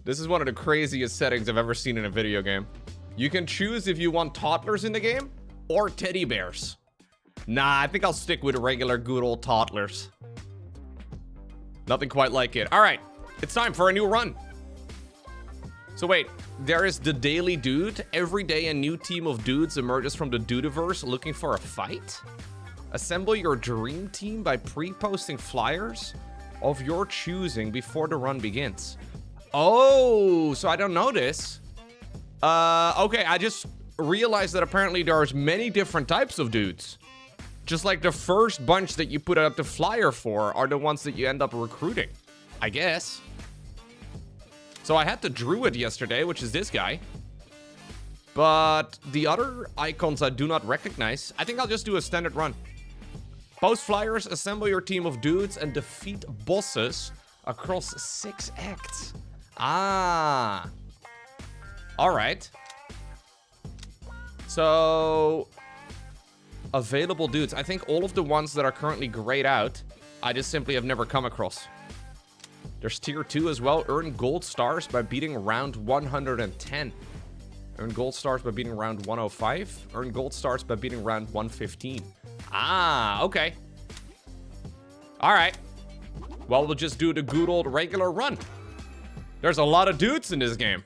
This is one of the craziest settings I've ever seen in a video game. You can choose if you want toddlers in the game or teddy bears. Nah, I think I'll stick with regular good old toddlers. Nothing quite like it. All right, it's time for a new run. So wait, there is the Daily Dude. Every day a new team of dudes emerges from the Dudeverse looking for a fight. Assemble your dream team by pre-posting flyers of your choosing before the run begins. Oh, so I don't know this. Okay, I just realized that apparently there's many different types of dudes. Just like the first bunch that you put out the flyer for are the ones that you end up recruiting, I guess. So I had the Druid yesterday, which is this guy. But the other icons I do not recognize. I think I'll just do a standard run. Post flyers, assemble your team of dudes, and defeat bosses across 6 acts. Ah. Alright. So... available dudes. I think all of the ones that are currently grayed out, I just simply have never come across. There's tier 2 as well. Earn gold stars by beating round 110. Earn gold stars by beating round 105. Earn gold stars by beating round 115. Ah, okay. Alright. Well, we'll just do the good old regular run. There's a lot of dudes in this game.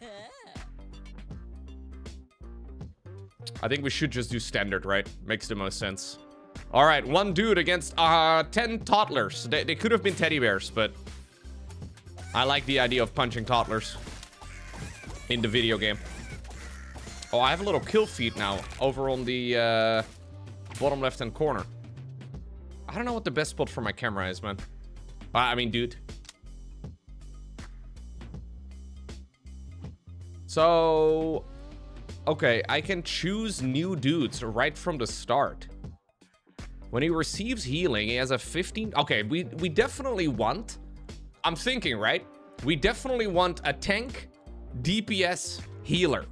I think we should just do standard, right? Makes the most sense. All right, 1 dude against 10 toddlers. They could have been teddy bears, but I like the idea of punching toddlers in the video game. Oh, I have a little kill feed now over on the bottom left-hand corner. I don't know what the best spot for my camera is, man. I mean, dude. So... okay, I can choose new dudes right from the start. When he receives healing, he has a 15... okay, we definitely want... I'm thinking, right? We definitely want a tank, DPS, healer,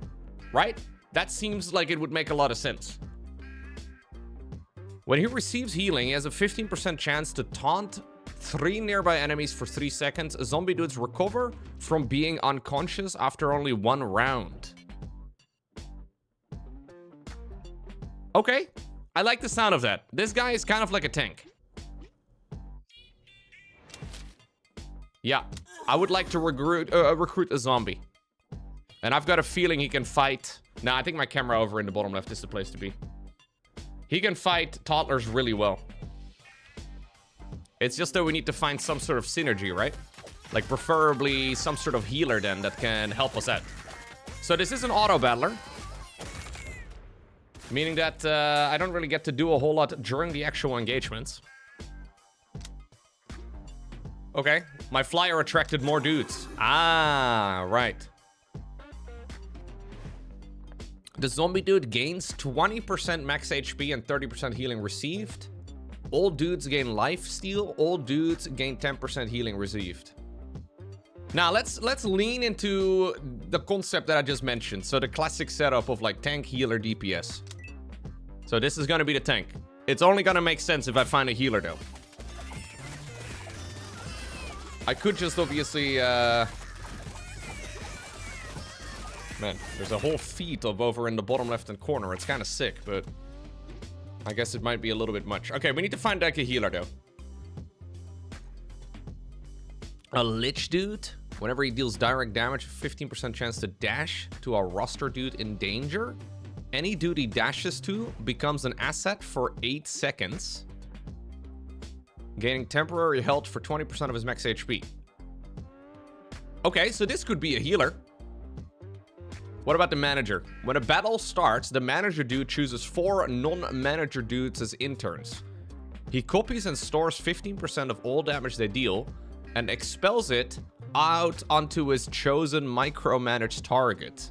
right? That seems like it would make a lot of sense. When he receives healing, he has a 15% chance to taunt 3 nearby enemies for 3 seconds. Zombie dudes recover from being unconscious after only 1 round. Okay, I like the sound of that. This guy is kind of like a tank. Yeah, I would like to recruit a zombie. And I've got a feeling he can fight... nah, I think my camera over in the bottom left is the place to be. He can fight toddlers really well. It's just that we need to find some sort of synergy, right? Like, preferably some sort of healer then that can help us out. So this is an auto-battler. Meaning that I don't really get to do a whole lot during the actual engagements. Okay, my flyer attracted more dudes. Ah, right. The zombie dude gains 20% max HP and 30% healing received. All dudes gain life steal. All dudes gain 10% healing received. Now, let's lean into the concept that I just mentioned. So the classic setup of like tank, healer, DPS. So this is gonna be the tank. It's only gonna make sense if I find a healer though. I could just obviously, man, there's a whole feat of over in the bottom left-hand corner. It's kind of sick, but I guess it might be a little bit much. Okay, we need to find like a healer though. A lich dude. Whenever he deals direct damage, 15% chance to dash to a roster dude in danger. Any dude he dashes to becomes an asset for 8 seconds. Gaining temporary health for 20% of his max HP. Okay, so this could be a healer. What about the manager? When a battle starts, the manager dude chooses 4 non-manager dudes as interns. He copies and stores 15% of all damage they deal and expels it out onto his chosen micromanaged target.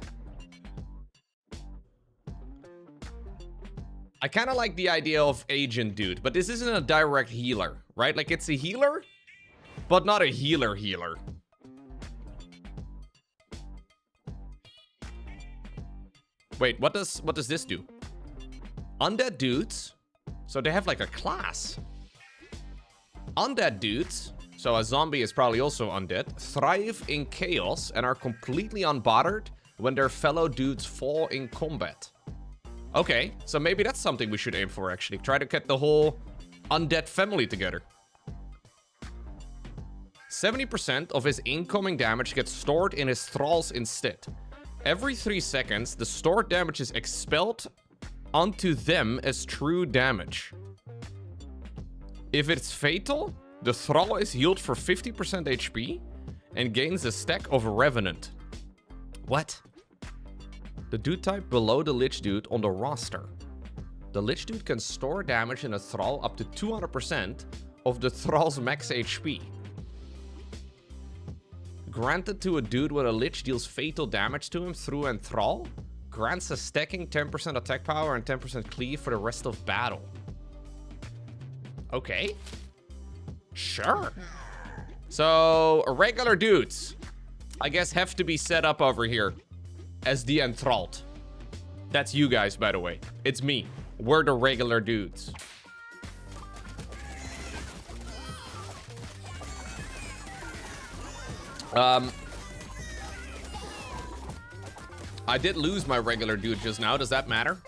I kind of like the idea of agent dude, but this isn't a direct healer, right? Like, it's a healer, but not a healer. Wait, what does this do? Undead dudes. So they have like a class. Undead dudes. So a zombie is probably also undead. Thrive in chaos and are completely unbothered when their fellow dudes fall in combat. Okay, so maybe that's something we should aim for, actually. Try to get the whole undead family together. 70% of his incoming damage gets stored in his thralls instead. Every 3 seconds, the stored damage is expelled onto them as true damage. If it's fatal, the thrall is healed for 50% HP and gains a stack of Revenant. What? The dude type below the Lich Dude on the roster. The Lich Dude can store damage in a thrall up to 200% of the thrall's max HP. Granted to a dude when a Lich deals fatal damage to him through an thrall, grants a stacking 10% attack power and 10% cleave for the rest of battle. Okay. Sure. So, regular dudes, I guess, have to be set up over here as the enthralled. That's you guys, by the way. It's me. We're the regular dudes. I did lose my regular dude just now. Does that matter?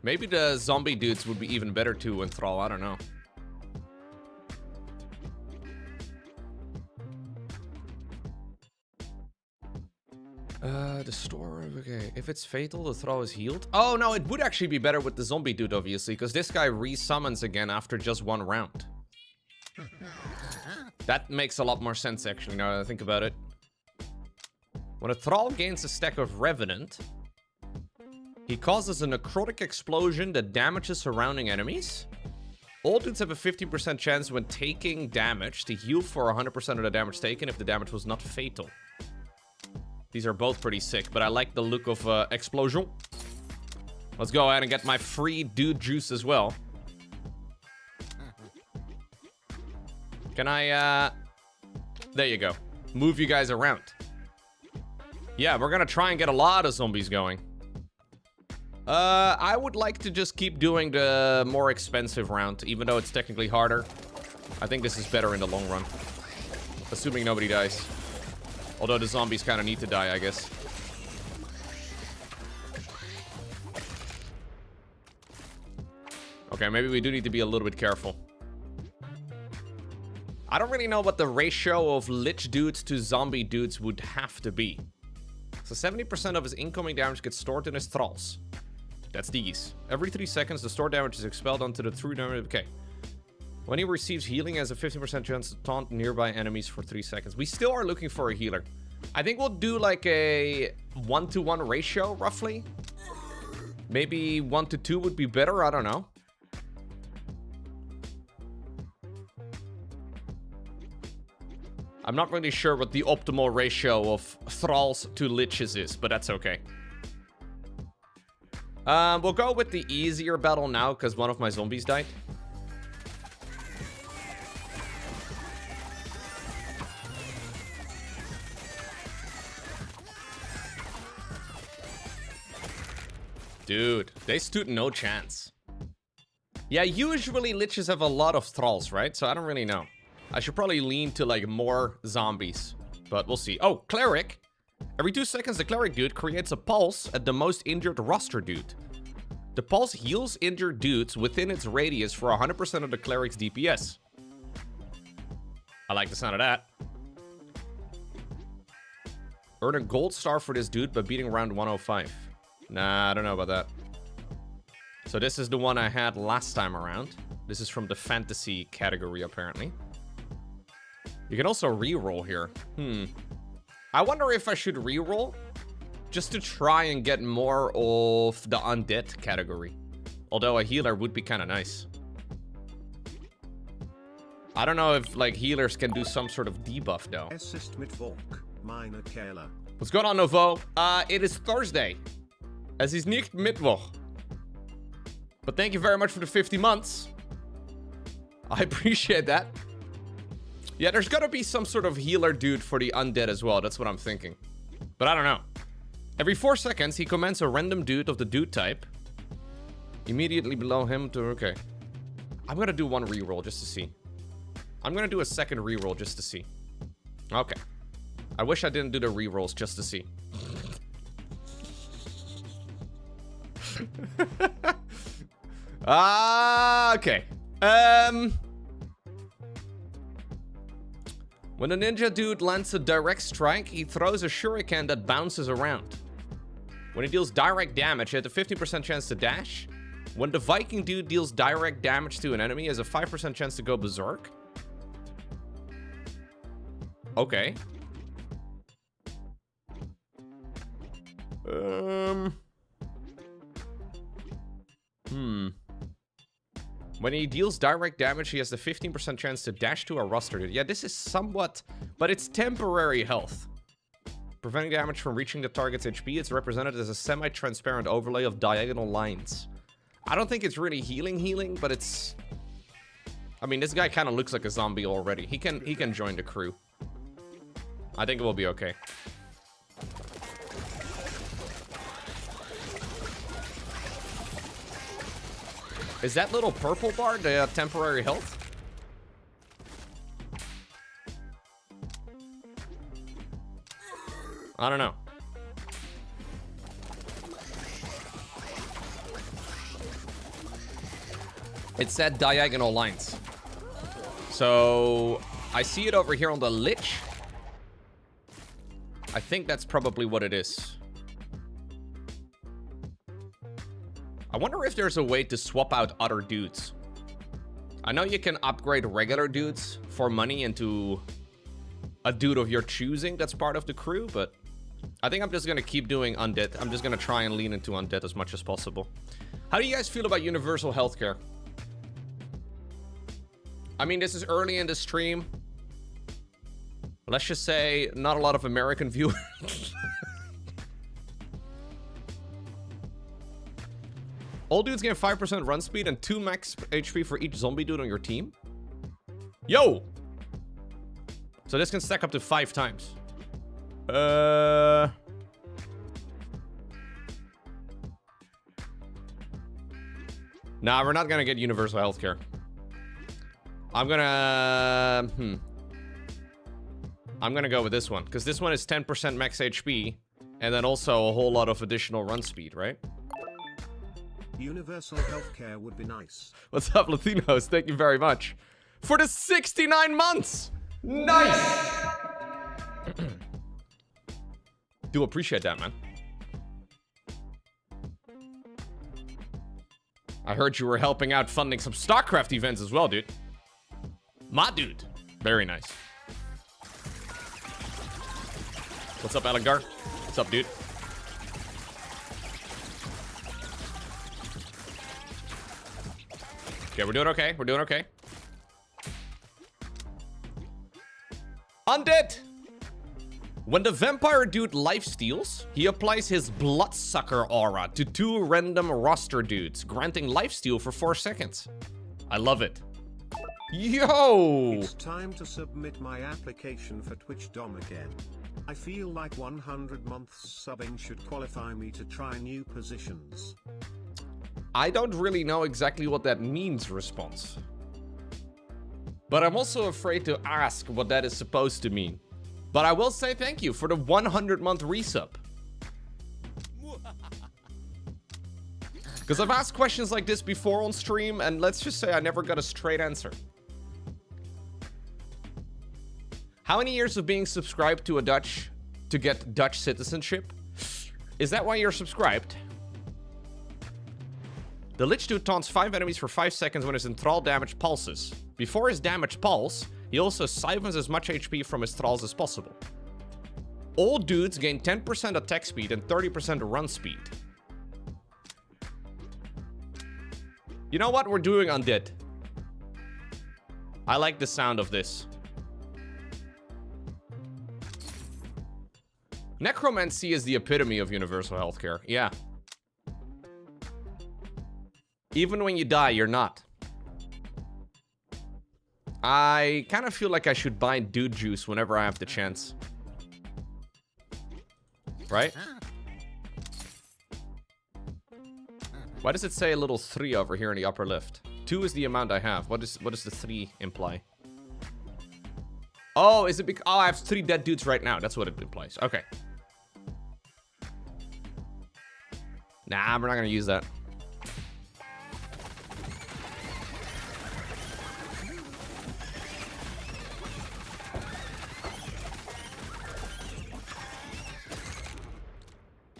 Maybe the zombie dudes would be even better to enthrall. I don't know. The store, okay. If it's fatal, the thrall is healed. Oh, no, it would actually be better with the zombie dude, obviously, because this guy resummons again after just 1 round. That makes a lot more sense, actually, now that I think about it. When a thrall gains a stack of Revenant, he causes a necrotic explosion that damages surrounding enemies. All dudes have a 50% chance when taking damage to heal for 100% of the damage taken if the damage was not fatal. These are both pretty sick, but I like the look of explosion. Let's go ahead and get my free dude juice as well. Can I, there you go. Move you guys around. Yeah, we're gonna try and get a lot of zombies going. I would like to just keep doing the more expensive round, even though it's technically harder. I think this is better in the long run. Assuming nobody dies. Although the zombies kind of need to die, I guess. Okay, maybe we do need to be a little bit careful. I don't really know what the ratio of Lich dudes to zombie dudes would have to be. So 70% of his incoming damage gets stored in his thralls. That's these. Every 3 seconds, the stored damage is expelled onto the true damage. Okay. When he receives healing, he has a 50% chance to taunt nearby enemies for 3 seconds. We still are looking for a healer. I think we'll do like a 1-to-1 ratio, roughly. Maybe 1-to-2 would be better. I don't know. I'm not really sure what the optimal ratio of thralls to liches is, but that's okay. We'll go with the easier battle now, because one of my zombies died. Dude, they stood no chance. Yeah, usually liches have a lot of thralls, right? So I don't really know. I should probably lean to, like, more zombies. But we'll see. Oh, Cleric. Every 2 seconds, the Cleric dude creates a pulse at the most injured roster dude. The pulse heals injured dudes within its radius for 100% of the Cleric's DPS. I like the sound of that. Earn a gold star for this dude by beating round 105. Nah, I don't know about that. So this is the one I had last time around. This is from the fantasy category, apparently. You can also reroll here. I wonder if I should reroll just to try and get more of the undead category. Although a healer would be kind of nice. I don't know if, like, healers can do some sort of debuff, though. What's going on, Novo? It is Thursday. Es ist nicht Mittwoch. But thank you very much for the 50 months. I appreciate that. Yeah, there's gotta be some sort of healer dude for the undead as well. That's what I'm thinking. But I don't know. Every 4 seconds, he commands a random dude of the dude type. Immediately below him to... Okay. I'm gonna do one reroll just to see. I'm gonna do a second reroll just to see. Okay. I wish I didn't do the rerolls just to see. Okay. When a ninja dude lands a direct strike, he throws a shuriken that bounces around. When he deals direct damage, he has a 50% chance to dash. When the Viking dude deals direct damage to an enemy, he has a 5% chance to go berserk. Okay. When he deals direct damage, he has the 15% chance to dash to a roster dude. Yeah, this is somewhat, but it's temporary health. Preventing damage from reaching the target's HP, it's represented as a semi-transparent overlay of diagonal lines. I don't think it's really healing, but it's... I mean, this guy kind of looks like a zombie already. He can join the crew. I think it will be okay. Is that little purple bar the temporary health? I don't know. It said diagonal lines. So I see it over here on the Lich. I think that's probably what it is. I wonder if there's a way to swap out other dudes. I know you can upgrade regular dudes for money into a dude of your choosing that's part of the crew, but I think I'm just gonna keep doing Undead. I'm just gonna try and lean into Undead as much as possible. How do you guys feel about universal healthcare? I mean, this is early in the stream. Let's just say not a lot of American viewers. All dudes gain 5% run speed and 2 max HP for each zombie dude on your team. Yo! So this can stack up to 5 times. Nah, we're not gonna get universal healthcare. I'm gonna... I'm gonna go with this one, because this one is 10% max HP, and then also a whole lot of additional run speed, right? Universal healthcare would be nice. What's up, Latinos? Thank you very much for the 69 months. Nice. Do appreciate that, man. I heard you were helping out funding some StarCraft events as well, dude. My dude. Very nice. What's up, Algar? What's up, dude? Okay, we're doing okay. We're doing okay. Undead! When the vampire dude lifesteals, he applies his bloodsucker aura to 2 random roster dudes, granting lifesteal for 4 seconds. I love it. Yo! It's time to submit my application for Twitch Dom again. I feel like 100 months subbing should qualify me to try new positions. I don't really know exactly what that means, response. But I'm also afraid to ask what that is supposed to mean. But I will say thank you for the 100-month resub. Because I've asked questions like this before on stream, and let's just say I never got a straight answer. How many years of being subscribed to to get Dutch citizenship? Is that why you're subscribed? The Lich Dude taunts 5 enemies for 5 seconds when his enthrall damage pulses. Before his damage pulse, he also siphons as much HP from his thralls as possible. All dudes gain 10% attack speed and 30% run speed. You know what? We're doing Undead. I like the sound of this. Necromancy is the epitome of universal healthcare. Yeah. Even when you die, you're not. I kind of feel like I should buy dude juice whenever I have the chance. Right? Why does it say a little 3 over here in the upper left? 2 is the amount I have. What does the 3 imply? Oh, is it because... Oh, I have 3 dead dudes right now. That's what it implies. Okay. Nah, we're not gonna use that.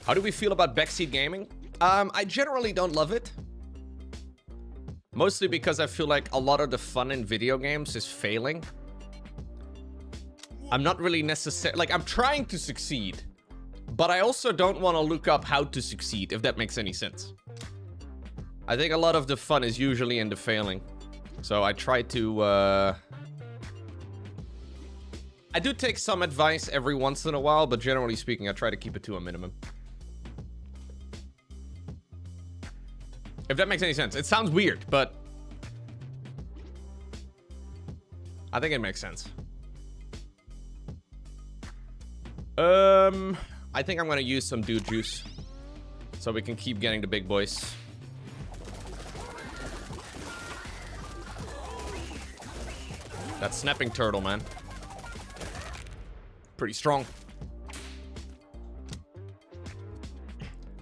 How do we feel about backseat gaming? I generally don't love it. Mostly because I feel like a lot of the fun in video games is failing. I'm not really necessarily... Like, I'm trying to succeed. But I also don't want to look up how to succeed, if that makes any sense. I think a lot of the fun is usually in the failing. So I try to... I do take some advice every once in a while, but generally speaking, I try to keep it to a minimum. If that makes any sense. It sounds weird, but... I think it makes sense. I think I'm gonna use some dude juice. So we can keep getting the big boys. That snapping turtle, man. Pretty strong.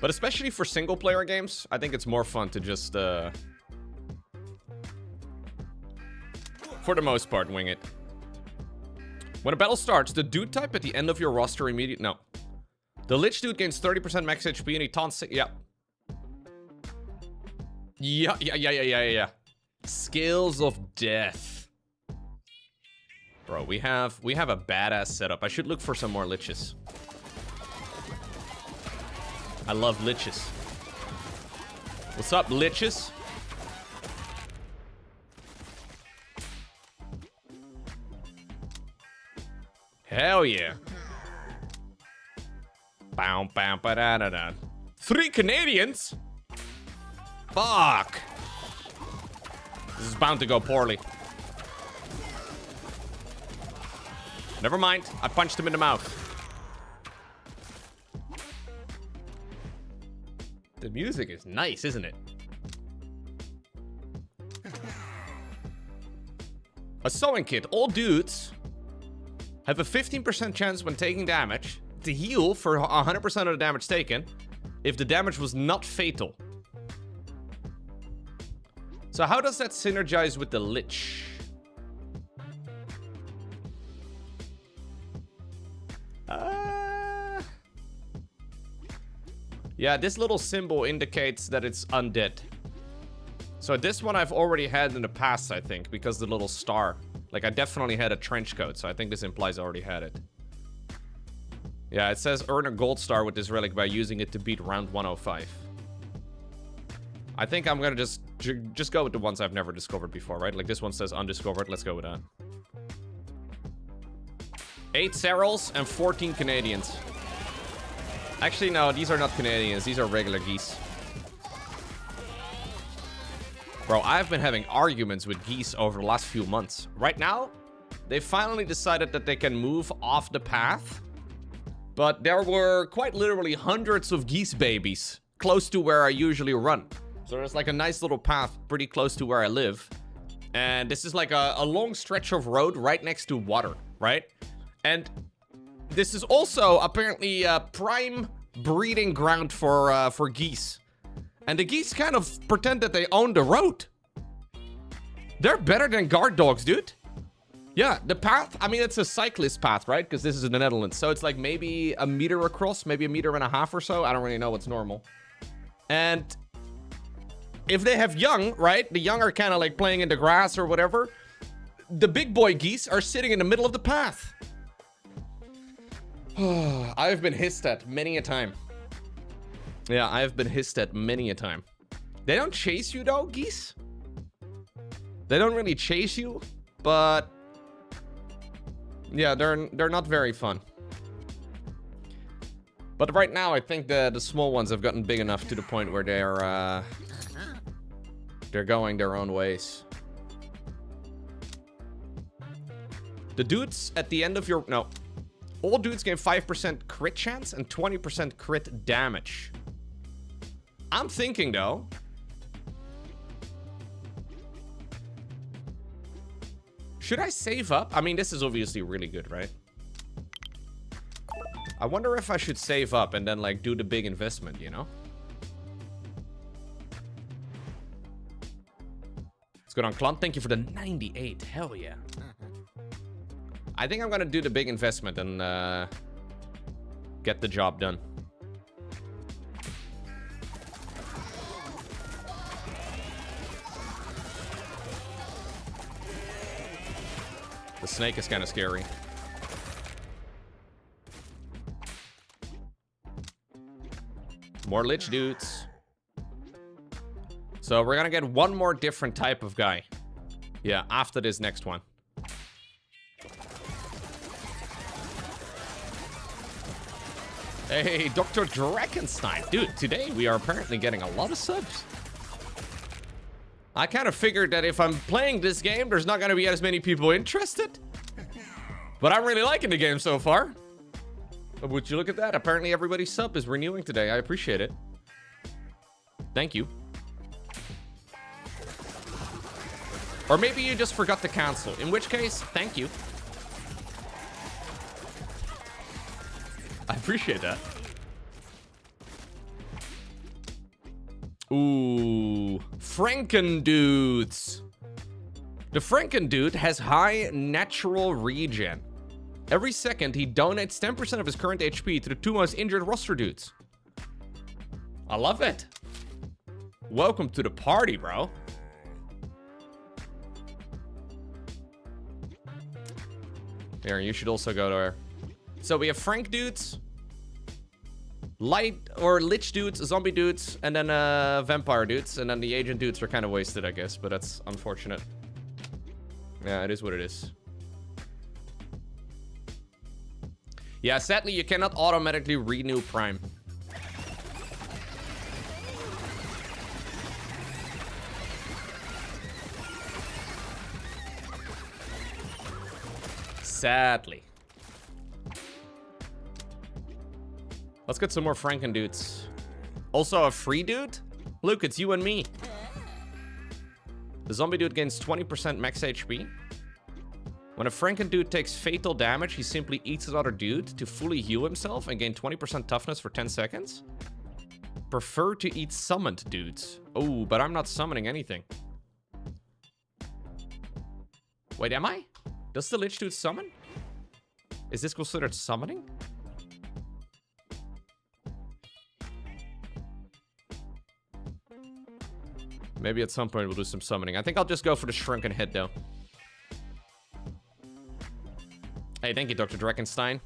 But especially for single player games, I think it's more fun to just, for the most part, wing it. When a battle starts, the dude type at the end of your roster immediately... No. The Lich dude gains 30% max HP and he taunts... Yeah. Yeah. Skills of death. Bro, we have a badass setup. I should look for some more Liches. I love Liches. What's up, Liches? Hell yeah. Bow, bow, ba da da da. 3 Canadians? Fuck. This is bound to go poorly. Never mind. I punched him in the mouth. The music is nice, isn't it? A sewing kit. All dudes have a 15% chance when taking damage to heal for 100% of the damage taken if the damage was not fatal. So how does that synergize with the Lich? Yeah, this little symbol indicates that it's undead. So this one I've already had in the past, I think, because the little star. Like, I definitely had a trench coat, so I think this implies I already had it. Yeah, it says earn a gold star with this relic by using it to beat round 105. I think I'm gonna just go with the ones I've never discovered before, right? Like, this one says undiscovered. Let's go with that. 8 Serals and 14 Canadians. Actually, no, these are not Canadians. These are regular geese. Bro, I've been having arguments with geese over the last few months. Right now, they finally decided that they can move off the path. But there were quite literally hundreds of geese babies close to where I usually run. So there's like a nice little path pretty close to where I live. And this is like a long stretch of road right next to water, right? And this is also apparently a prime breeding ground for geese. And the geese kind of pretend that they own the road. They're better than guard dogs, dude. Yeah, the path, I mean, it's a cyclist path, right? Because this is in the Netherlands. So it's like maybe a meter across, maybe a meter and a half or so. I don't really know what's normal. And if they have young, right? The young are kind of like playing in the grass or whatever. The big boy geese are sitting in the middle of the path. I've been hissed at many a time. Yeah, I've been hissed at many a time. They don't chase you though, geese. They don't really chase you, but yeah, they're not very fun. But right now, I think the small ones have gotten big enough to the point where they're going their own ways. The dudes at the end of your... No. All dudes gain 5% crit chance and 20% crit damage. I'm thinking, though... Should I save up? I mean, this is obviously really good, right? I wonder if I should save up and then, like, do the big investment, you know? What's going on, Clunt? Thank you for the 98. Hell yeah. I think I'm gonna do the big investment and get the job done. The snake is kind of scary. More lich dudes. So we're gonna get one more different type of guy. Yeah, after this next one. Hey, Dr. Frankenstein. Dude, today we are apparently getting a lot of subs. I kind of figured that if I'm playing this game, there's not going to be as many people interested. But I'm really liking the game so far. Would you look at that? Apparently everybody's sub is renewing today. I appreciate it. Thank you. Or maybe you just forgot to cancel. In which case, thank you. I appreciate that. Ooh, Frankenstein Dudes. The Frankenstein Dude has high natural regen. Every second, he donates 10% of his current HP to the 2 most injured roster dudes. I love it. Welcome to the party, bro. Here, you should also go there. So we have Frank dudes, light or lich dudes, zombie dudes, and then vampire dudes, and then the agent dudes are kind of wasted, I guess, but that's unfortunate. Yeah, it is what it is. Yeah, sadly, you cannot automatically renew Prime. Sadly. Let's get some more Franken dudes. Also a free dude? Luke, it's you and me. The zombie dude gains 20% max HP. When a Franken dude takes fatal damage, he simply eats another dude to fully heal himself and gain 20% toughness for 10 seconds. Prefer to eat summoned dudes. Oh, but I'm not summoning anything. Wait, am I? Does the lich dude summon? Is this considered summoning? Maybe at some point we'll do some summoning. I think I'll just go for the shrunken head, though. Hey, thank you, Dr. Frankenstein.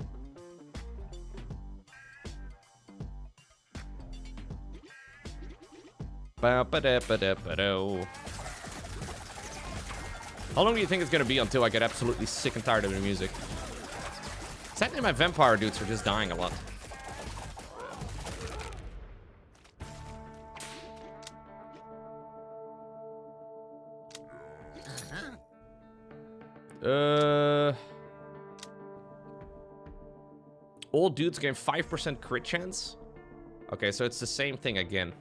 How long do you think it's gonna be until I get absolutely sick and tired of the music? Sadly, my vampire dudes are just dying a lot. All dudes gain 5% crit chance. Okay, so it's the same thing again.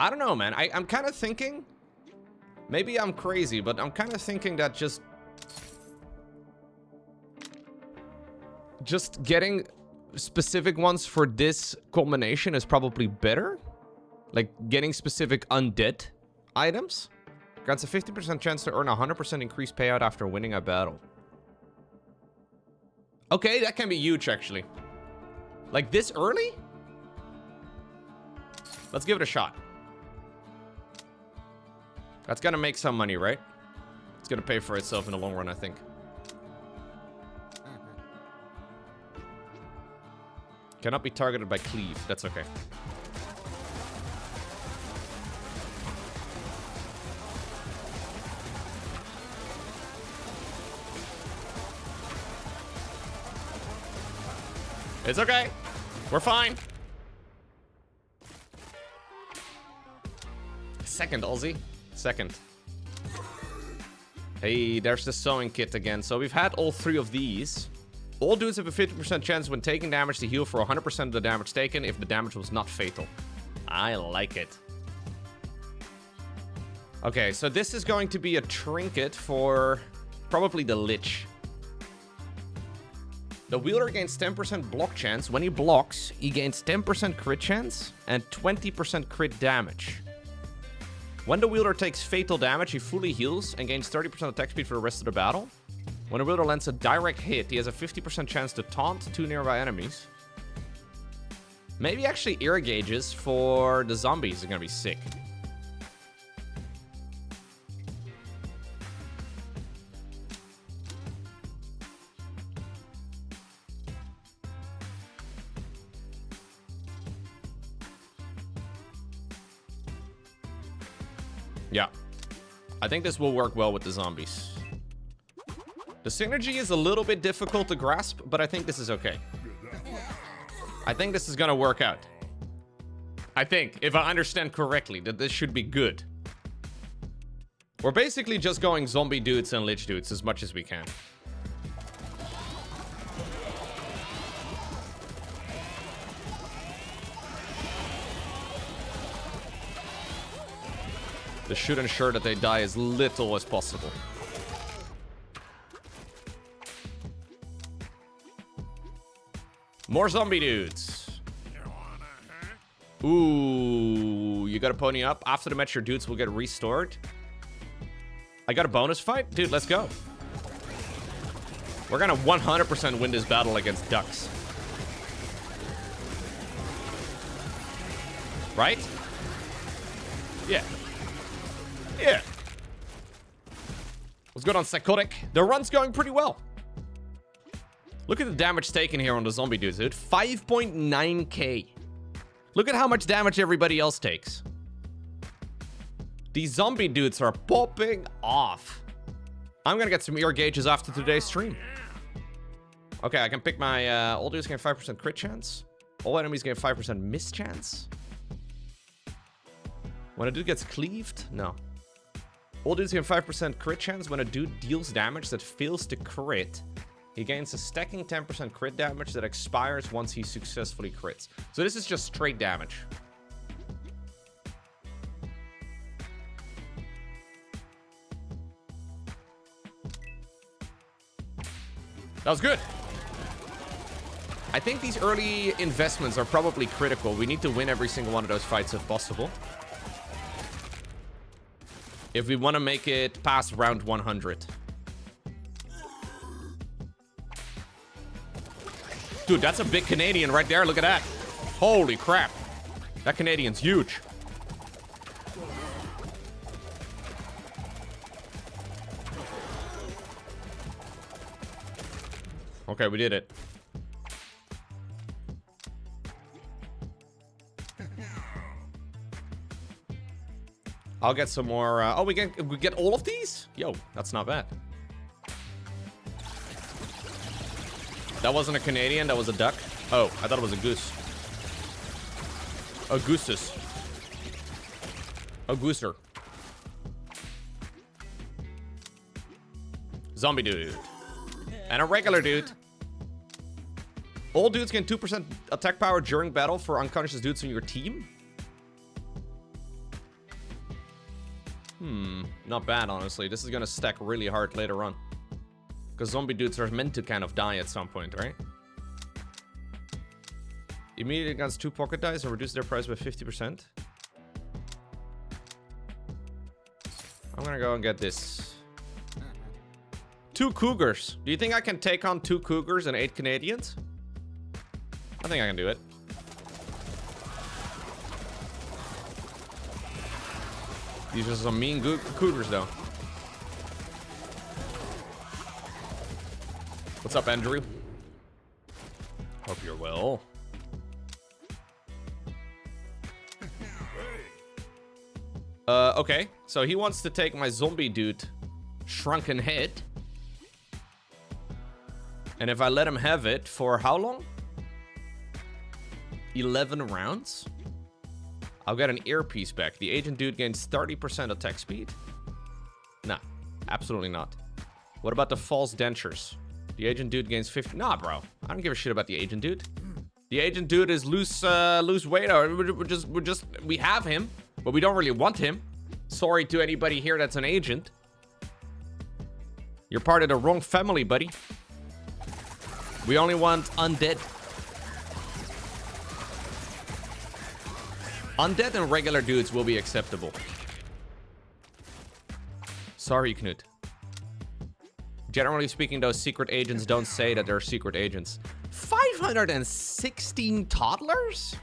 I don't know, man. I'm kind of thinking... Maybe I'm crazy, but I'm kind of thinking that just getting specific ones for this combination is probably better. Like, getting specific undead items. Grants a 50% chance to earn a 100% increased payout after winning a battle. Okay, that can be huge, actually. Like, this early? Let's give it a shot. That's gonna make some money, right? It's gonna pay for itself in the long run, I think. Cannot be targeted by cleave. That's okay. It's okay. We're fine. Second, Aussie. Second. Hey, there's the sewing kit again. So we've had all 3 of these. All dudes have a 50% chance when taking damage to heal for 100% of the damage taken if the damage was not fatal. I like it. Okay, so this is going to be a trinket for probably the Lich. The wielder gains 10% block chance. When he blocks, he gains 10% crit chance and 20% crit damage. When the wielder takes fatal damage, he fully heals and gains 30% attack speed for the rest of the battle. When the wielder lands a direct hit, he has a 50% chance to taunt 2 nearby enemies. Maybe actually ear gauges for the zombies are gonna be sick. Yeah. I think this will work well with the zombies. The synergy is a little bit difficult to grasp, but I think this is okay. I think this is gonna work out. I think, if I understand correctly, that this should be good. We're basically just going zombie dudes and lich dudes as much as we can. This should ensure that they die as little as possible. More zombie dudes. Ooh, you got a pony up. After the match, your dudes will get restored. I got a bonus fight? Dude, let's go. We're gonna 100% win this battle against ducks. Right? Yeah. Yeah. What's good on Psychotic? The run's going pretty well. Look at the damage taken here on the zombie dudes, dude. 5.9k. Look at how much damage everybody else takes. These zombie dudes are popping off. I'm gonna get some ear gauges after today's stream. Okay, I can pick my... all dudes gain 5% crit chance. All enemies gain 5% miss chance. When a dude gets cleaved? No. All dudes gain 5% crit chance when a dude deals damage that fails to crit. He gains a stacking 10% crit damage that expires once he successfully crits. So this is just straight damage. That was good. I think these early investments are probably critical. We need to win every single one of those fights if possible. If we want to make it past round 100. Dude, that's a big Canadian right there. Look at that. Holy crap. That Canadian's huge. Okay, we did it. I'll get some more. Oh, we get all of these? Yo, that's not bad. That wasn't a Canadian, that was a duck. Oh, I thought it was a goose. A goosus. A gooser. Zombie dude. And a regular dude. All dudes gain 2% attack power during battle for unconscious dudes in your team. Not bad, honestly. This is gonna stack really hard later on. Because zombie dudes are meant to kind of die at some point, right? Immediately against 2 pocket dice and reduce their price by 50%. I'm gonna go and get this. 2 cougars. Do you think I can take on 2 cougars and 8 Canadians? I think I can do it. These are some mean cougars, though. What's up, Andrew? Hope you're well. Okay. So he wants to take my zombie dude, shrunken head. And if I let him have it for how long? 11 rounds? I'll get an earpiece back. The agent dude gains 30% attack speed. Nah, absolutely not. What about the false dentures? The agent dude gains 50. Nah, bro. I don't give a shit about the agent dude. The agent dude is loose weight. Or we have him, but we don't really want him. Sorry to anybody here that's an agent. You're part of the wrong family, buddy. We only want undead. Undead and regular dudes will be acceptable. Sorry, Knut. Generally speaking, those secret agents don't say that they're secret agents. 516 toddlers?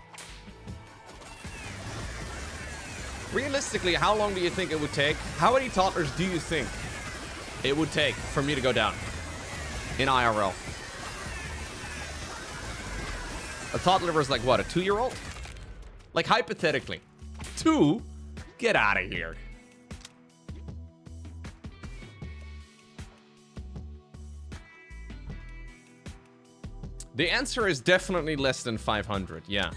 Realistically, how long do you think it would take? How many toddlers do you think it would take for me to go down in IRL? A toddler is like what, a 2-year-old? Like hypothetically. 2? Get out of here. The answer is definitely less than 500, yeah.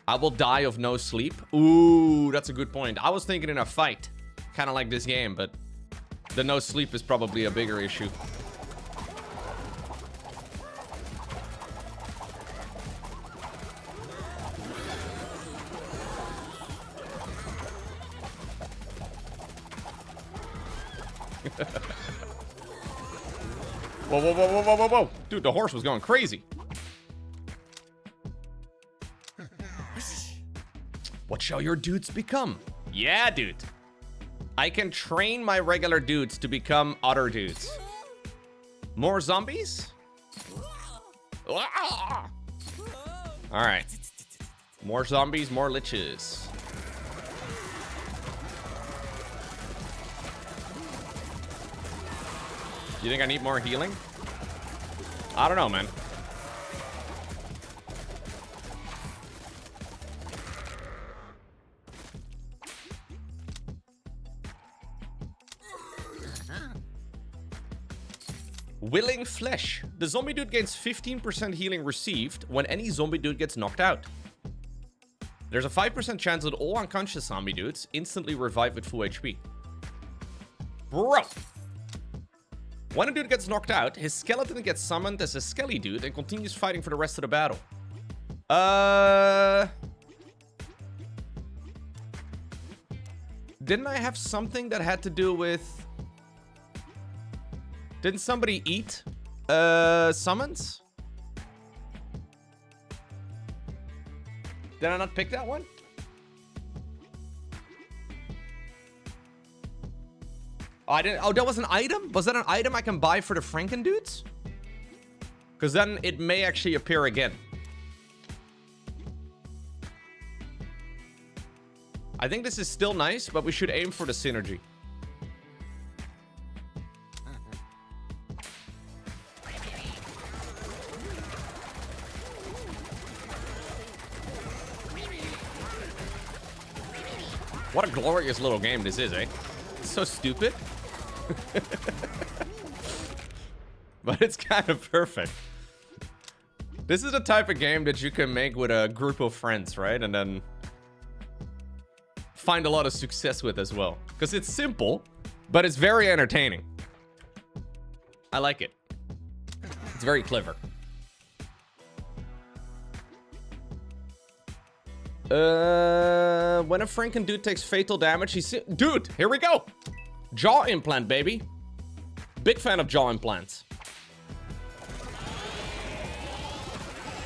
I will die of no sleep. Ooh, that's a good point. I was thinking in a fight. Kind of like this game, but the no sleep is probably a bigger issue. Whoa, whoa, whoa, whoa, whoa, whoa, whoa. Dude, the horse was going crazy. What shall your dudes become? Yeah, dude. I can train my regular dudes to become other dudes. More zombies? Alright. More zombies, more liches. You think I need more healing? I don't know, man. Willing Flesh. The zombie dude gains 15% healing received when any zombie dude gets knocked out. There's a 5% chance that all unconscious zombie dudes instantly revive with full HP. Bro! When a dude gets knocked out, his skeleton gets summoned as a skelly dude and continues fighting for the rest of the battle. Didn't I have something that had to do with... Didn't somebody eat summons? Did I not pick that one? Oh, I didn't. Oh, that was an item? Was that an item I can buy for the Franken dudes? Because then it may actually appear again. I think this is still nice, but we should aim for the synergy. What a glorious little game this is, eh? It's so stupid. But it's kind of perfect. This is the type of game that you can make with a group of friends, right? And then find a lot of success with as well. Because it's simple, but it's very entertaining. I like it. It's very clever. When a Franken dude takes fatal damage, he's... Dude, here we go! Jaw implant, baby. Big fan of jaw implants.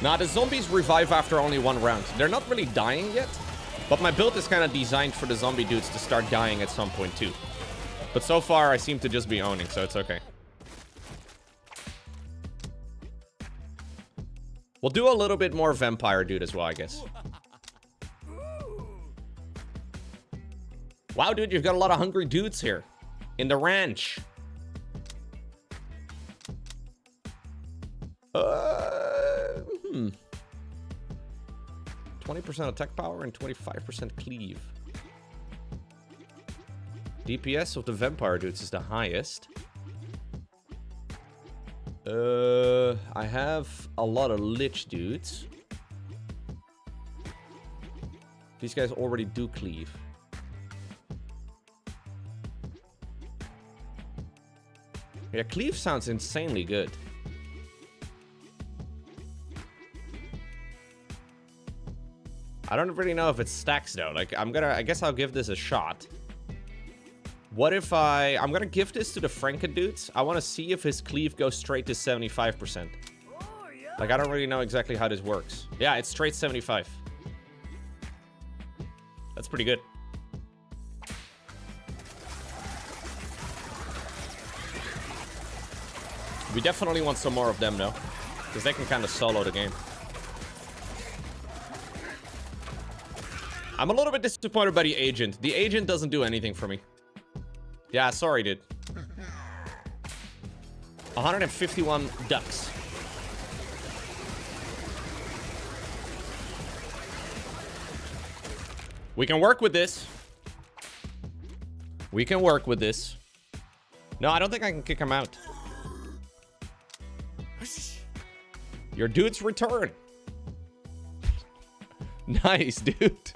Nah, the zombies revive after only 1 round. They're not really dying yet, but my build is kind of designed for the zombie dudes to start dying at some point too. But so far, I seem to just be owning, so it's okay. We'll do a little bit more vampire dude as well, I guess. Wow, dude, you've got a lot of hungry dudes here. In the ranch. 20% attack power and 25% cleave. DPS of the vampire dudes is the highest. I have a lot of lich dudes. These guys already do cleave. Yeah, cleave sounds insanely good. I don't really know if it stacks though. Like, I guess I'll give this a shot. What if I'm gonna give this to the Frankenstein Dudes. I want to see if his cleave goes straight to 75%. Like, I don't really know exactly how this works. Yeah, it's straight 75. That's pretty good. We definitely want some more of them, though. Because they can kind of solo the game. I'm a little bit disappointed by the agent. The agent doesn't do anything for me. Yeah, sorry, dude. 151 ducks. We can work with this. We can work with this. No, I don't think I can kick him out. Your dude's return. Nice, dude.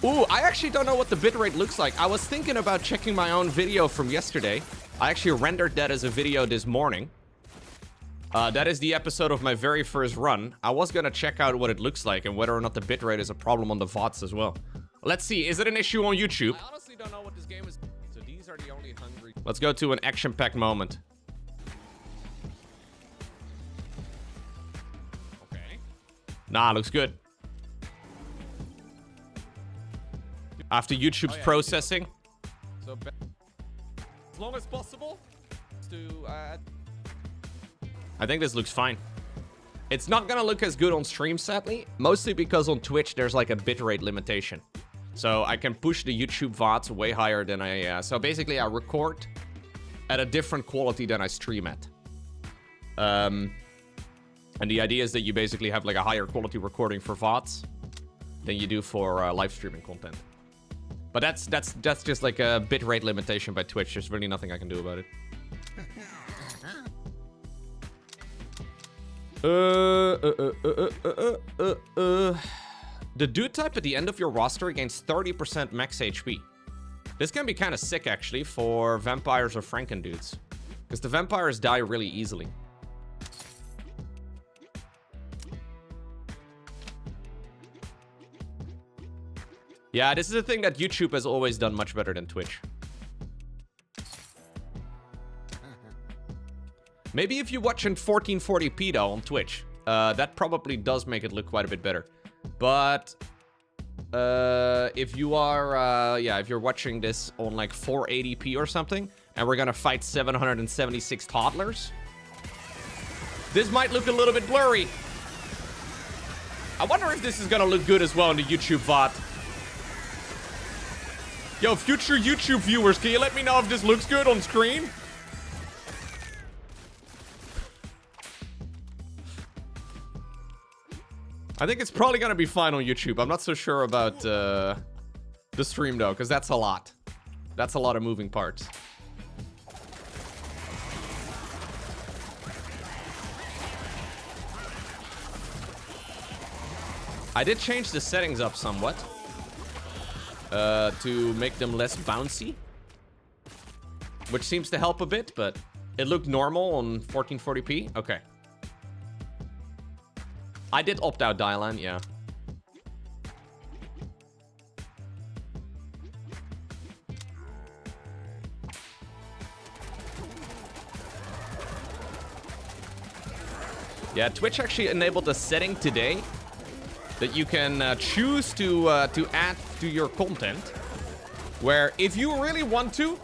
Ooh, I actually don't know what the bitrate looks like. I was thinking about checking my own video from yesterday. I actually rendered that as a video this morning. That is the episode of my very first run. I was gonna check out what it looks like and whether or not the bitrate is a problem on the VODs as well. Let's see, is it an issue on YouTube? I honestly don't know what this game is. So these are the only hungry. Let's go to an action-packed moment. Okay. Nah, looks good. After YouTube's processing. So as long as possible. I think this looks fine. It's not gonna look as good on stream, sadly. Mostly because on Twitch, there's like a bitrate limitation. So I can push the YouTube VODs way higher than I... so basically, I record at a different quality than I stream at. And the idea is that you basically have like a higher quality recording for VODs than you do for live streaming content. But that's just like a bitrate limitation by Twitch. There's really nothing I can do about it. The dude type at the end of your roster gains 30% max HP. This can be kind of sick, actually, for vampires or Franken dudes. Because the vampires die really easily. Yeah, this is a thing that YouTube has always done much better than Twitch. Maybe if you watch in 1440p though on Twitch, that probably does make it look quite a bit better. But if you are, if you're watching this on like 480p or something, and we're gonna fight 776 toddlers, this might look a little bit blurry. I wonder if this is gonna look good as well in the YouTube VOD. Yo, future YouTube viewers, can you let me know if this looks good on screen? I think it's probably gonna be fine on YouTube. I'm not so sure about the stream though, because that's a lot. That's a lot of moving parts. I did change the settings up somewhat to make them less bouncy, which seems to help a bit, but it looked normal on 1440p. Okay. I did opt out Dylan, yeah. Yeah, Twitch actually enabled a setting today that you can choose to add to your content, where if you really want to,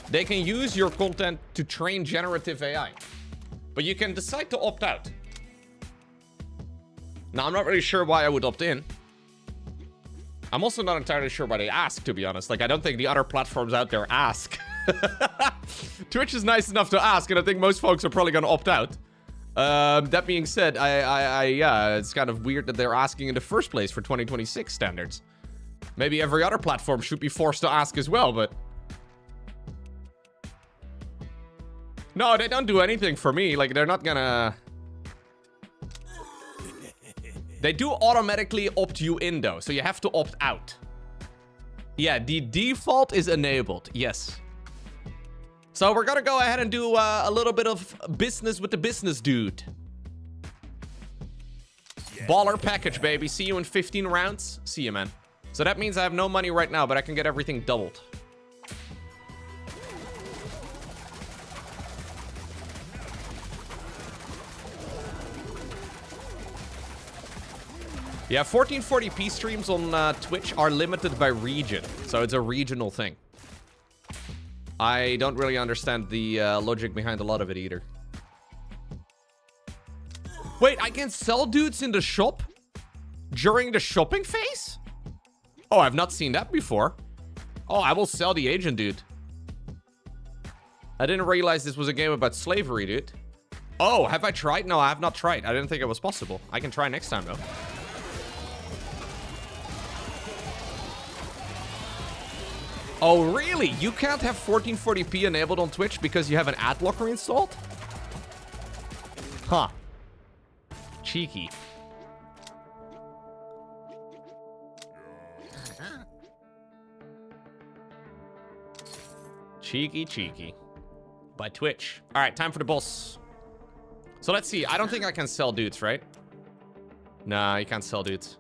they can use your content to train generative AI. But you can decide to opt out. Now, I'm not really sure why I would opt in. I'm also not entirely sure why they ask, to be honest. Like, I don't think the other platforms out there ask. Twitch is nice enough to ask, and I think most folks are probably gonna opt out. That being said, yeah, it's kind of weird that they're asking in the first place for 2026 standards. Maybe every other platform should be forced to ask as well, but... No, they don't do anything for me. Like, they're not gonna... They do automatically opt you in, though, so you have to opt out. Yeah, the default is enabled. Yes. So we're gonna go ahead and do a little bit of business with the business dude. Baller package, baby. See you in 15 rounds. See you, man. So that means I have no money right now, but I can get everything doubled. Yeah, 1440p streams on Twitch are limited by region. So it's a regional thing. I don't really understand the logic behind a lot of it either. Wait, I can sell dudes in the shop during the shopping phase? Oh, I've not seen that before. Oh, I will sell the agent, dude. I didn't realize this was a game about slavery, dude. Oh, have I tried? No, I have not tried. I didn't think it was possible. I can try next time, though. Oh, really? You can't have 1440p enabled on Twitch because you have an ad blocker installed? Huh. Cheeky. Cheeky, cheeky. By Twitch. All right, time for the boss. So let's see. I don't think I can sell dudes, right? Nah, you can't sell dudes.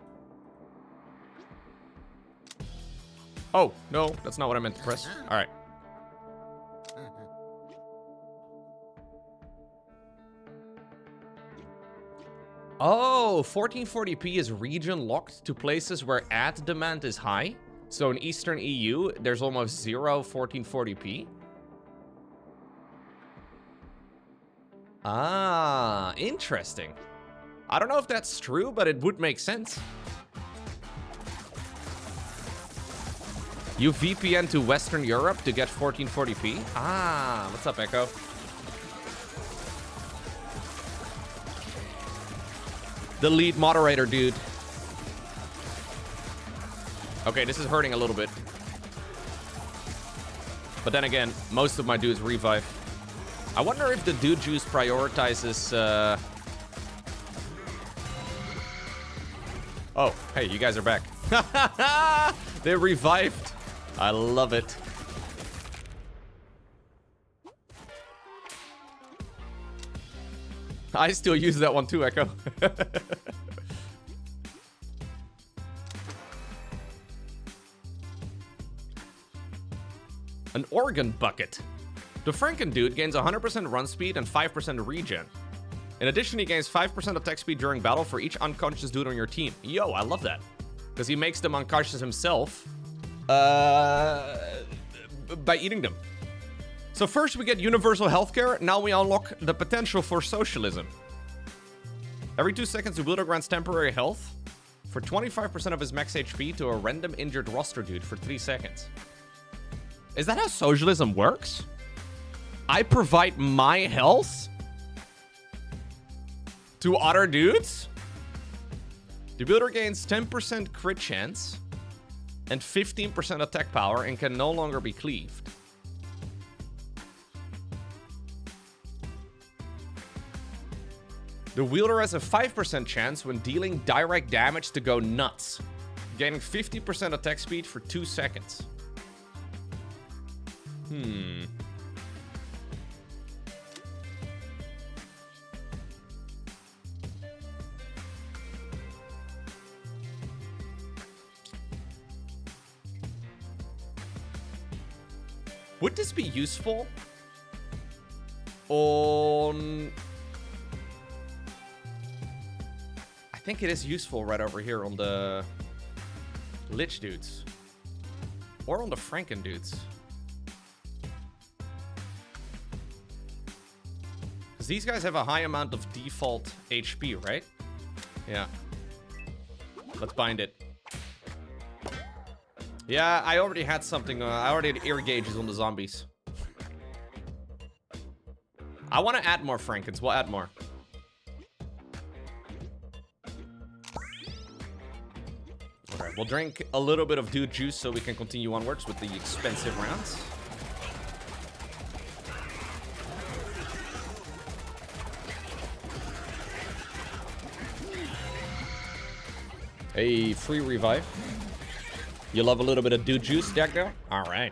Oh, no, that's not what I meant to press. All right. Oh, 1440p is region locked to places where ad demand is high. So in Eastern EU, there's almost zero 1440p. Ah, interesting. I don't know if that's true, but it would make sense. You VPN to Western Europe to get 1440p? Ah, what's up, Echo? The lead moderator, dude. Okay, this is hurting a little bit. But then again, most of my dudes revive. I wonder if the dude juice prioritizes... Oh, hey, you guys are back. They revived. I love it. I still use that one too, Echo. An organ bucket. The Franken dude gains 100% run speed and 5% regen. In addition, he gains 5% attack speed during battle for each unconscious dude on your team. Yo, I love that. Because he makes them unconscious himself. By eating them. So first we get universal healthcare. Now we unlock the potential for socialism. Every 2 seconds, the wielder grants temporary health for 25% of his max HP to a random injured roster dude for 3 seconds. Is that how socialism works? I provide my health to other dudes? The wielder gains 10% crit chance and 15% attack power and can no longer be cleaved. The wielder has a 5% chance when dealing direct damage to go nuts, gaining 50% attack speed for 2 seconds. Would this be useful on... I think it is useful right over here on the Lich dudes. Or on the Franken dudes. Because these guys have a high amount of default HP, right? Yeah. Let's bind it. Yeah, I already had something. I already had ear gauges on the zombies. I want to add more Frankens. We'll add more. Okay, we'll drink a little bit of dude juice so we can continue onwards with the expensive rounds. A free revive. You love a little bit of dude juice, Decker? All right.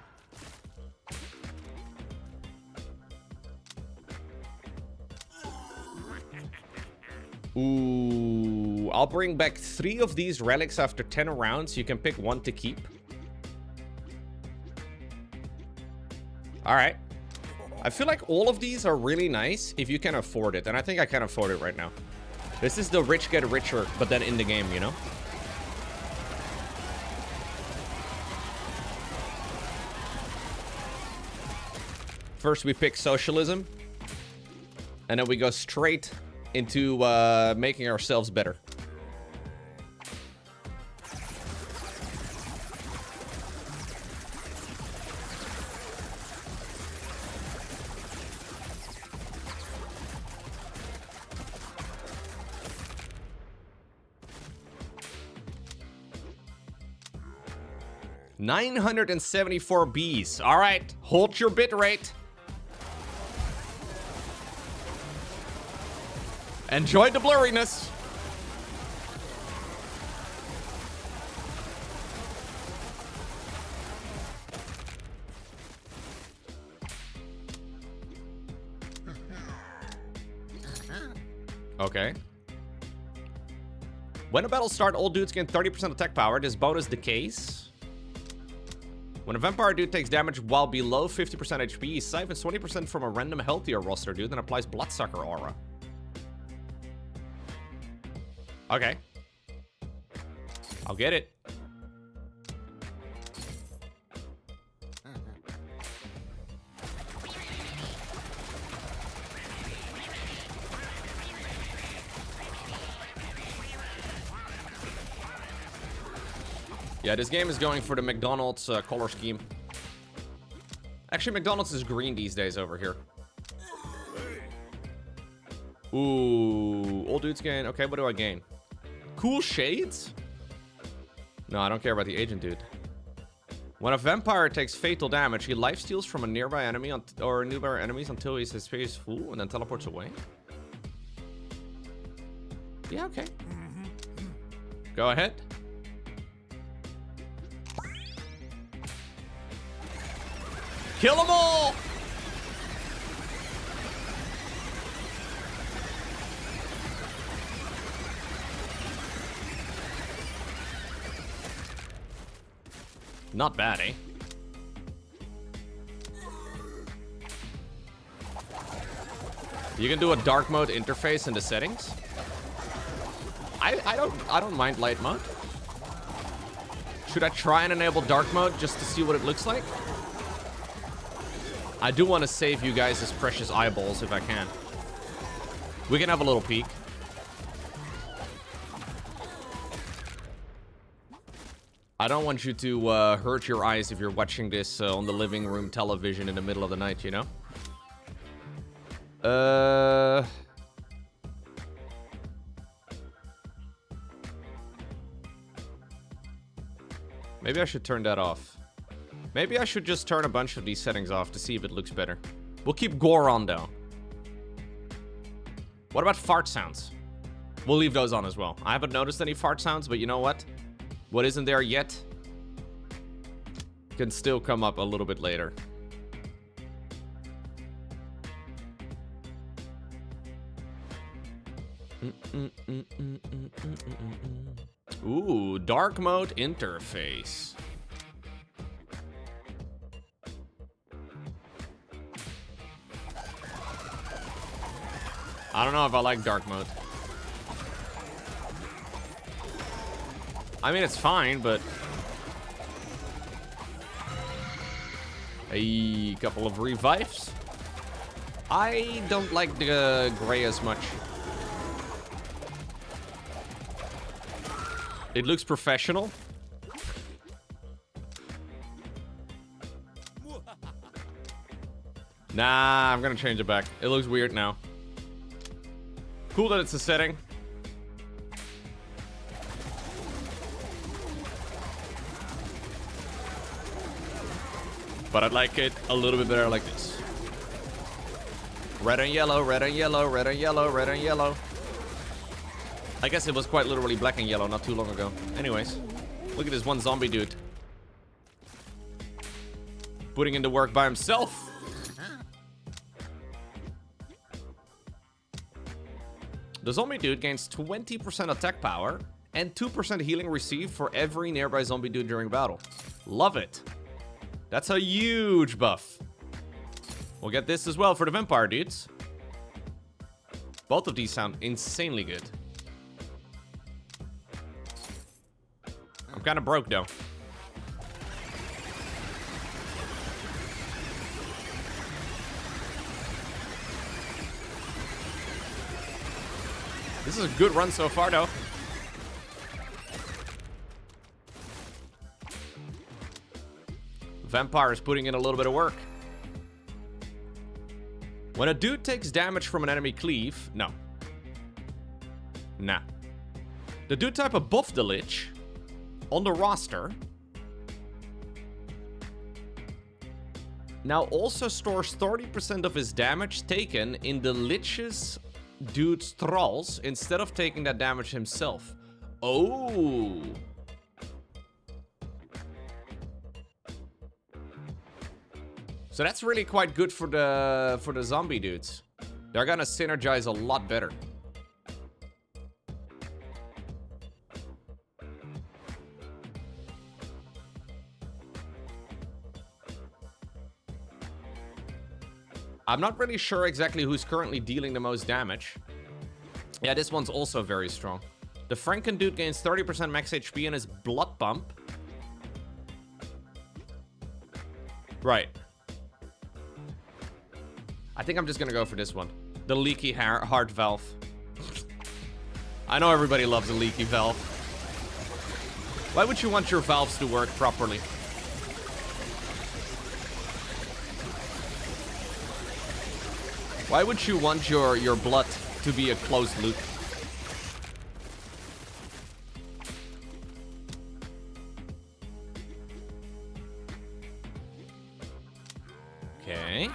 Ooh, I'll bring back 3 of these relics after 10 rounds. You can pick 1 to keep. All right. I feel like all of these are really nice if you can afford it. And I think I can afford it right now. This is the rich get richer, but then in the game, you know? First, we pick socialism. And then we go straight into making ourselves better. $974 Bs. All right, hold your bit rate. Enjoy the blurriness. Okay. When a battle starts, all dudes gain 30% attack power. This bonus decays. When a vampire dude takes damage while below 50% HP, he siphons 20% from a random healthier roster dude and applies Bloodsucker aura. Okay. I'll get it. Yeah, this game is going for the McDonald's color scheme. Actually, McDonald's is green these days over here. Ooh, all dudes gain. Okay, what do I gain? Cool shades? No, I don't care about the agent dude. When a vampire takes fatal damage, he lifesteals from a nearby enemy or nearby enemies until his HP is full and then teleports away. Yeah, okay. Go ahead. Kill them all! Not bad, eh? You can do a dark mode interface in the settings. I don't mind light mode. Should I try and enable dark mode just to see what it looks like? I do want to save you guys' precious eyeballs if I can. We can have a little peek. I don't want you to hurt your eyes if you're watching this on the living room television in the middle of the night, you know? Maybe I should turn that off. Maybe I should just turn a bunch of these settings off to see if it looks better. We'll keep gore on, though. What about fart sounds? We'll leave those on as well. I haven't noticed any fart sounds, but you know what? What isn't there yet can still come up a little bit later. Ooh, dark mode interface. I don't know if I like dark mode. I mean, it's fine, but a couple of revives. I don't like the gray as much. It looks professional. Nah, I'm gonna change it back. It looks weird now. Cool that it's a setting. But I'd like it a little bit better like this. Red and yellow, red and yellow, red and yellow, red and yellow. I guess it was quite literally black and yellow not too long ago. Anyways, look at this one zombie dude. Putting in the work by himself. The zombie dude gains 20% attack power and 2% healing received for every nearby zombie dude during battle. Love it. That's a huge buff. We'll get this as well for the vampire dudes. Both of these sound insanely good. I'm kind of broke though. This is a good run so far though. Vampire is putting in a little bit of work. When a dude takes damage from an enemy cleave, no. Nah. The dude type above the Lich on the roster now also stores 30% of his damage taken in the Lich's dude's thralls instead of taking that damage himself. Oh. So that's really quite good for the zombie dudes. They're gonna synergize a lot better. I'm not really sure exactly who's currently dealing the most damage. Yeah, this one's also very strong. The Franken dude gains 30% max HP in his blood pump. Right. I think I'm just gonna go for this one. The leaky heart valve. I know everybody loves a leaky valve. Why would you want your valves to work properly? Why would you want your blood to be a closed loop? Okay.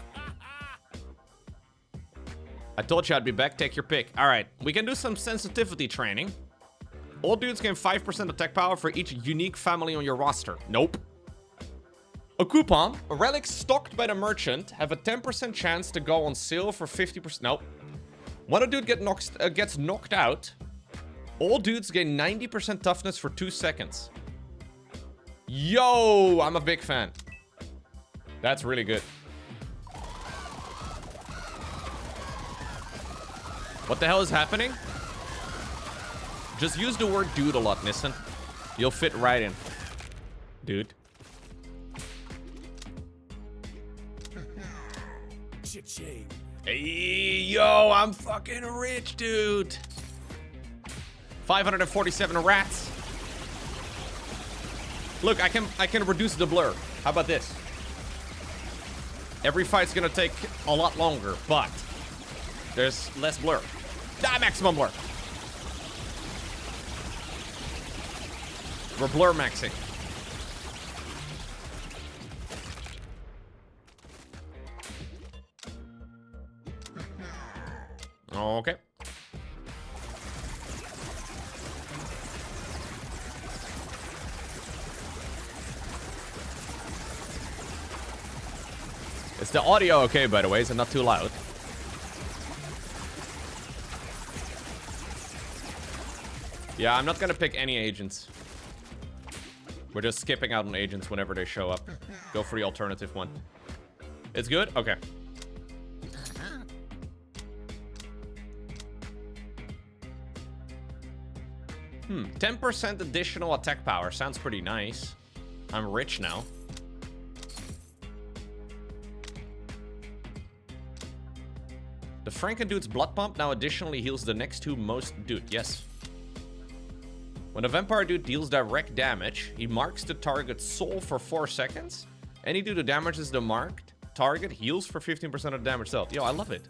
I told you I'd be back. Take your pick. All right. We can do some sensitivity training. All dudes gain 5% attack power for each unique family on your roster. Nope. A coupon. Relics stocked by the merchant have a 10% chance to go on sale for 50%. Nope. When a dude gets knocked out, all dudes gain 90% toughness for 2 seconds. Yo, I'm a big fan. That's really good. What the hell is happening? Just use the word dude a lot, Nissen. You'll fit right in. Dude. Hey, yo, I'm fucking rich, dude. 547 rats. Look, I can reduce the blur. How about this? Every fight's gonna take a lot longer, but there's less blur. Maximum blur. We're blur maxing. Okay. Is the audio okay, by the way? Is it not too loud? Yeah, I'm not gonna pick any agents. We're just skipping out on agents whenever they show up. Go for the alternative one. It's good? Okay. 10% additional attack power. Sounds pretty nice. I'm rich now. The Franken dude's blood pump now additionally heals the next two most... Dude, yes. When a vampire dude deals direct damage, he marks the target's soul for 4 seconds. Any dude who damages the marked target heals for 15% of damage dealt. Yo, I love it.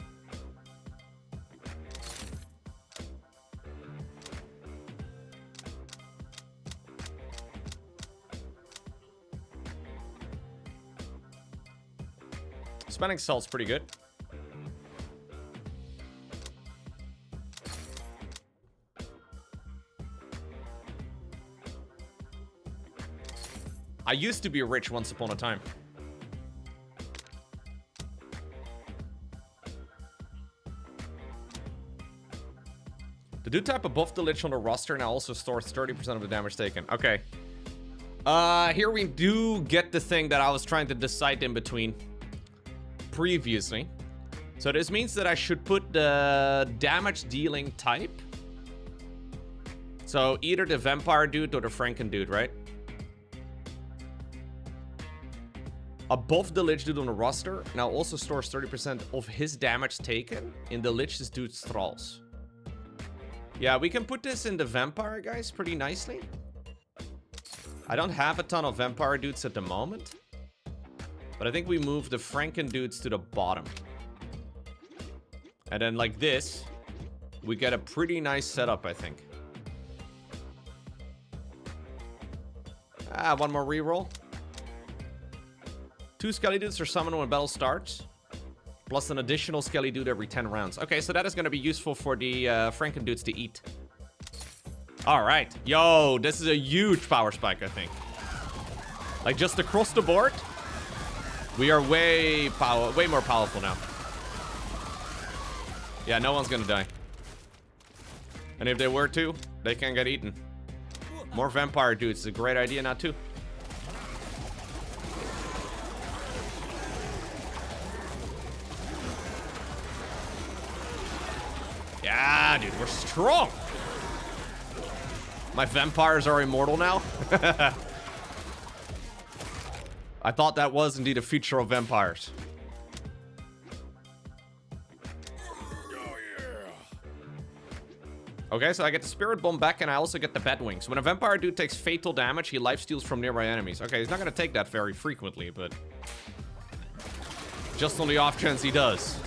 Spanning Salt's pretty good. I used to be rich once upon a time. The dude type above the Lich on the roster now also stores 30% of the damage taken. Okay. Here we do get the thing that I was trying to decide in between previously. So this means that I should put the damage dealing type. So either the vampire dude or the Franken dude, right? Above the Lich dude on the roster now also stores 30% of his damage taken in the Lich dude's thralls. Yeah, we can put this in the vampire guys pretty nicely. I don't have a ton of vampire dudes at the moment, but I think we move the Franken dudes to the bottom. And then like this, we get a pretty nice setup, I think. One more reroll. 2 Skelly dudes are summoned when battle starts, plus an additional Skelly dude every 10 rounds. Okay, so that is going to be useful for the Franken dudes to eat. All right. Yo, this is a huge power spike, I think. Like, just across the board, we are way more powerful now. Yeah, no one's going to die. And if they were to, they can get eaten. More vampire dudes is a great idea now, too. Yeah, dude, we're strong. My vampires are immortal now. I thought that was indeed a feature of vampires. Okay, so I get the Spirit Bomb back and I also get the Bat Wings. When a vampire dude takes fatal damage, he lifesteals from nearby enemies. Okay, he's not going to take that very frequently, but just on the off chance he does.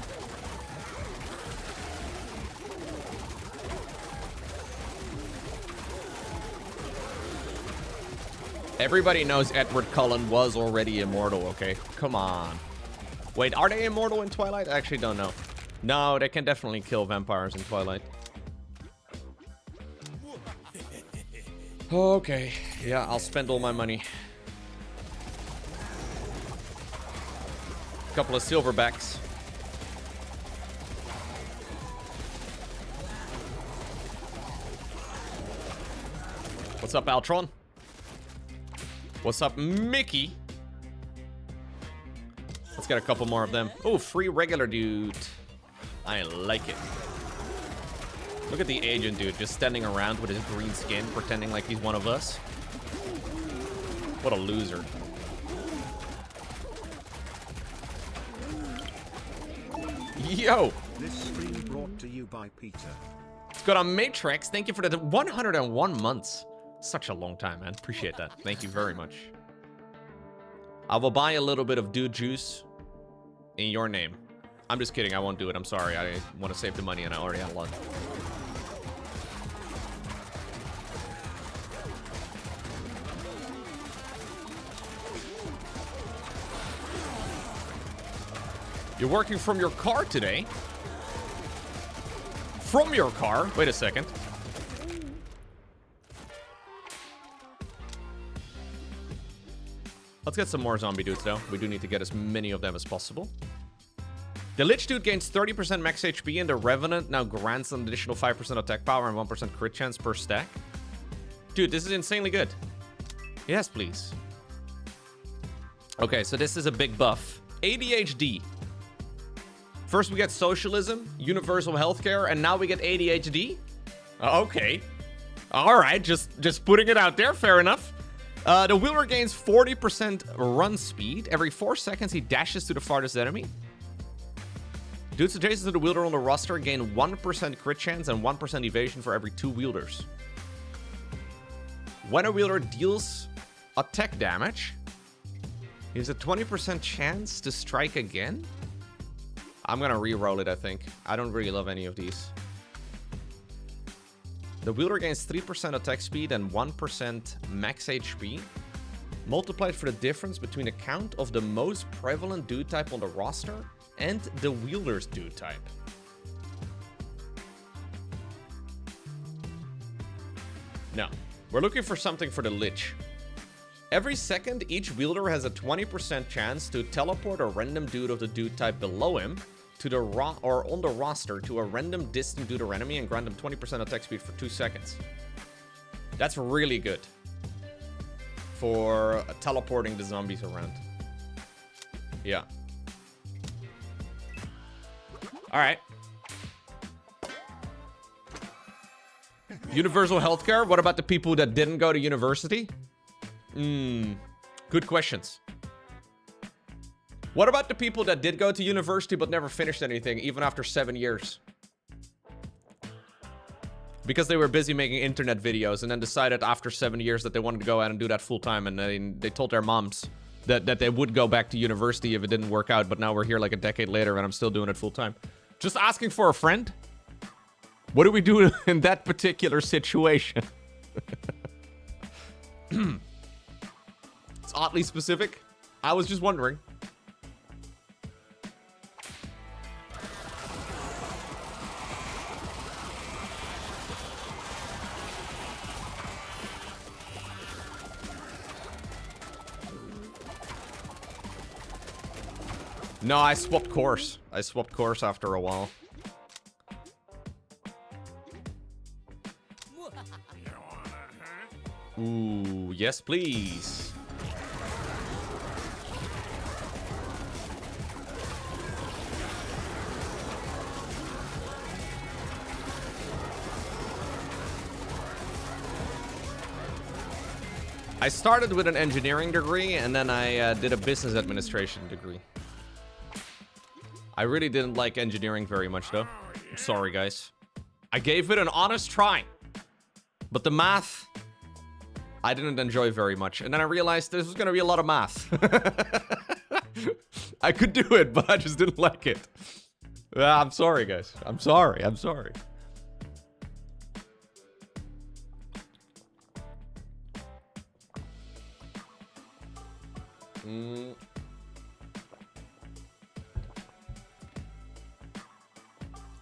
Everybody knows Edward Cullen was already immortal, okay? Come on. Wait, are they immortal in Twilight? I actually don't know. No, they can definitely kill vampires in Twilight. Okay. Yeah, I'll spend all my money. Couple of silverbacks. What's up, Altron? What's up, Mickey? Let's get a couple more of them. Oh, free regular dude. I like it. Look at the agent dude just standing around with his green skin, pretending like he's one of us. What a loser. Yo! This stream brought to you by Peter. It's got a Matrix. Thank you for the 101 months. Such a long time, man. Appreciate that. Thank you very much. I will buy a little bit of dude juice in your name. I'm just kidding. I won't do it. I'm sorry. I want to save the money and I already have a lot. You're working from your car today? From your car? Wait a second. Let's get some more zombie dudes, though. We do need to get as many of them as possible. The Lich dude gains 30% max HP, and the Revenant now grants an additional 5% attack power and 1% crit chance per stack. Dude, this is insanely good. Yes, please. Okay, so this is a big buff. ADHD. First we get socialism, universal healthcare, and now we get ADHD? Okay. Alright, just putting it out there, fair enough. The wielder gains 40% run speed. Every 4 seconds, he dashes to the farthest enemy. Dudes adjacent to the wielder on the roster gain 1% crit chance and 1% evasion for every 2 wielders. When a wielder deals attack damage, he has a 20% chance to strike again. I'm gonna re-roll it, I think. I don't really love any of these. The wielder gains 3% attack speed and 1% max HP, multiplied for the difference between the count of the most prevalent dude type on the roster and the wielder's dude type. No, we're looking for something for the Lich. Every second, each wielder has a 20% chance to teleport a random dude of the dude type below him to the on the roster to a random distant duder enemy and grant them 20% attack speed for 2 seconds. That's really good for teleporting the zombies around. Yeah. All right. Universal healthcare. What about the people that didn't go to university? Good questions. What about the people that did go to university but never finished anything, even after 7 years? Because they were busy making internet videos and then decided after 7 years that they wanted to go out and do that full time, and they told their moms that they would go back to university if it didn't work out, but now we're here like a decade later and I'm still doing it full time. Just asking for a friend? What do we do in that particular situation? It's oddly specific. I was just wondering. No, I swapped course. I swapped course after a while. Ooh, yes, please. I started with an engineering degree, and then I did a business administration degree. I really didn't like engineering very much, though. I'm sorry, guys. I gave it an honest try. But the math, I didn't enjoy very much. And then I realized this was going to be a lot of math. I could do it, but I just didn't like it. I'm sorry, guys. I'm sorry. I'm sorry.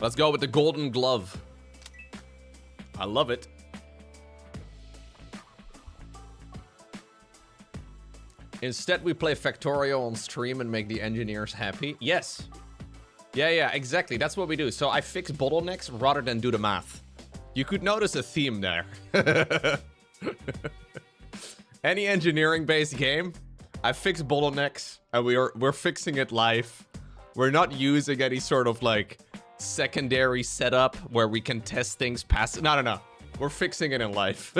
Let's go with the golden glove. I love it. Instead, we play Factorio on stream and make the engineers happy. Yes. Yeah, exactly. That's what we do. So I fix bottlenecks rather than do the math. You could notice a theme there. Any engineering-based game, I fix bottlenecks, and we're fixing it live. We're not using any sort of like secondary setup where we can test things past. No. We're fixing it in life.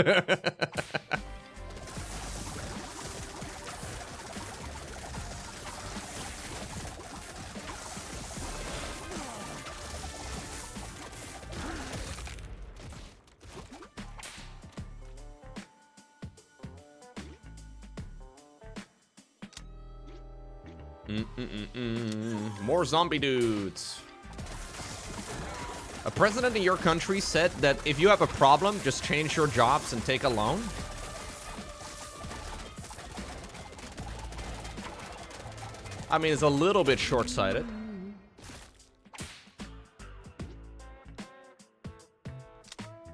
More zombie dudes. A president in your country said that if you have a problem, just change your jobs and take a loan. I mean, it's a little bit short-sighted.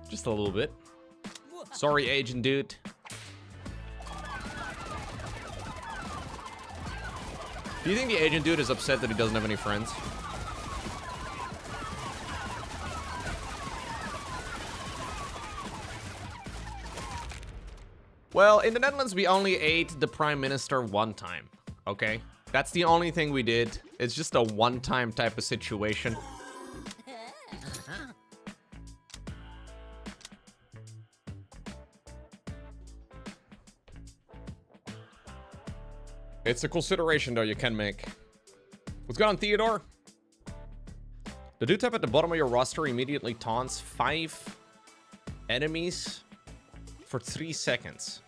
Just a little bit. Sorry, agent dude. Do you think the agent dude is upset that he doesn't have any friends? Well, in the Netherlands, we only ate the Prime Minister one time, okay? That's the only thing we did. It's just a one-time type of situation. It's a consideration, though, you can make. What's going on, Theodore? The dude tab at the bottom of your roster immediately taunts 5 enemies for 3 seconds.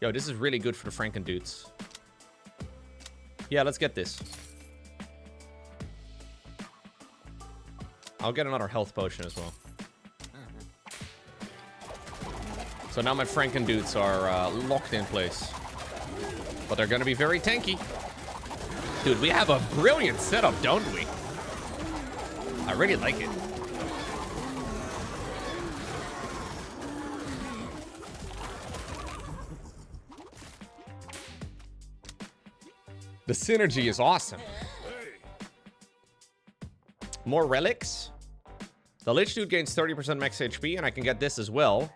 Yo, this is really good for the Frankenstein Dudes. Yeah, let's get this. I'll get another health potion as well. So now my Frankenstein Dudes are locked in place. But they're gonna be very tanky. Dude, we have a brilliant setup, don't we? I really like it. The synergy is awesome. More relics. The Lich Dude gains 30% max HP, and I can get this as well.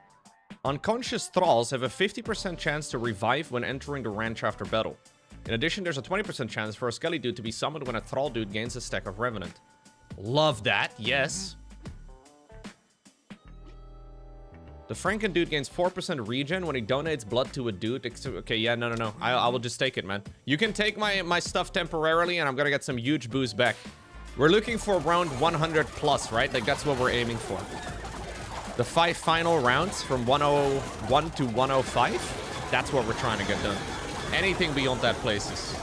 Unconscious thralls have a 50% chance to revive when entering the ranch after battle. In addition, there's a 20% chance for a Skelly Dude to be summoned when a Thrall Dude gains a stack of Revenant. Love that, yes. The Franken Dude gains 4% regen when he donates blood to a dude. Okay, yeah, no. I will just take it, man. You can take my stuff temporarily, and I'm gonna get some huge boost back. We're looking for around 100 plus, right? Like, that's what we're aiming for. The 5 final rounds from 101 to 105, that's what we're trying to get done. Anything beyond that place is...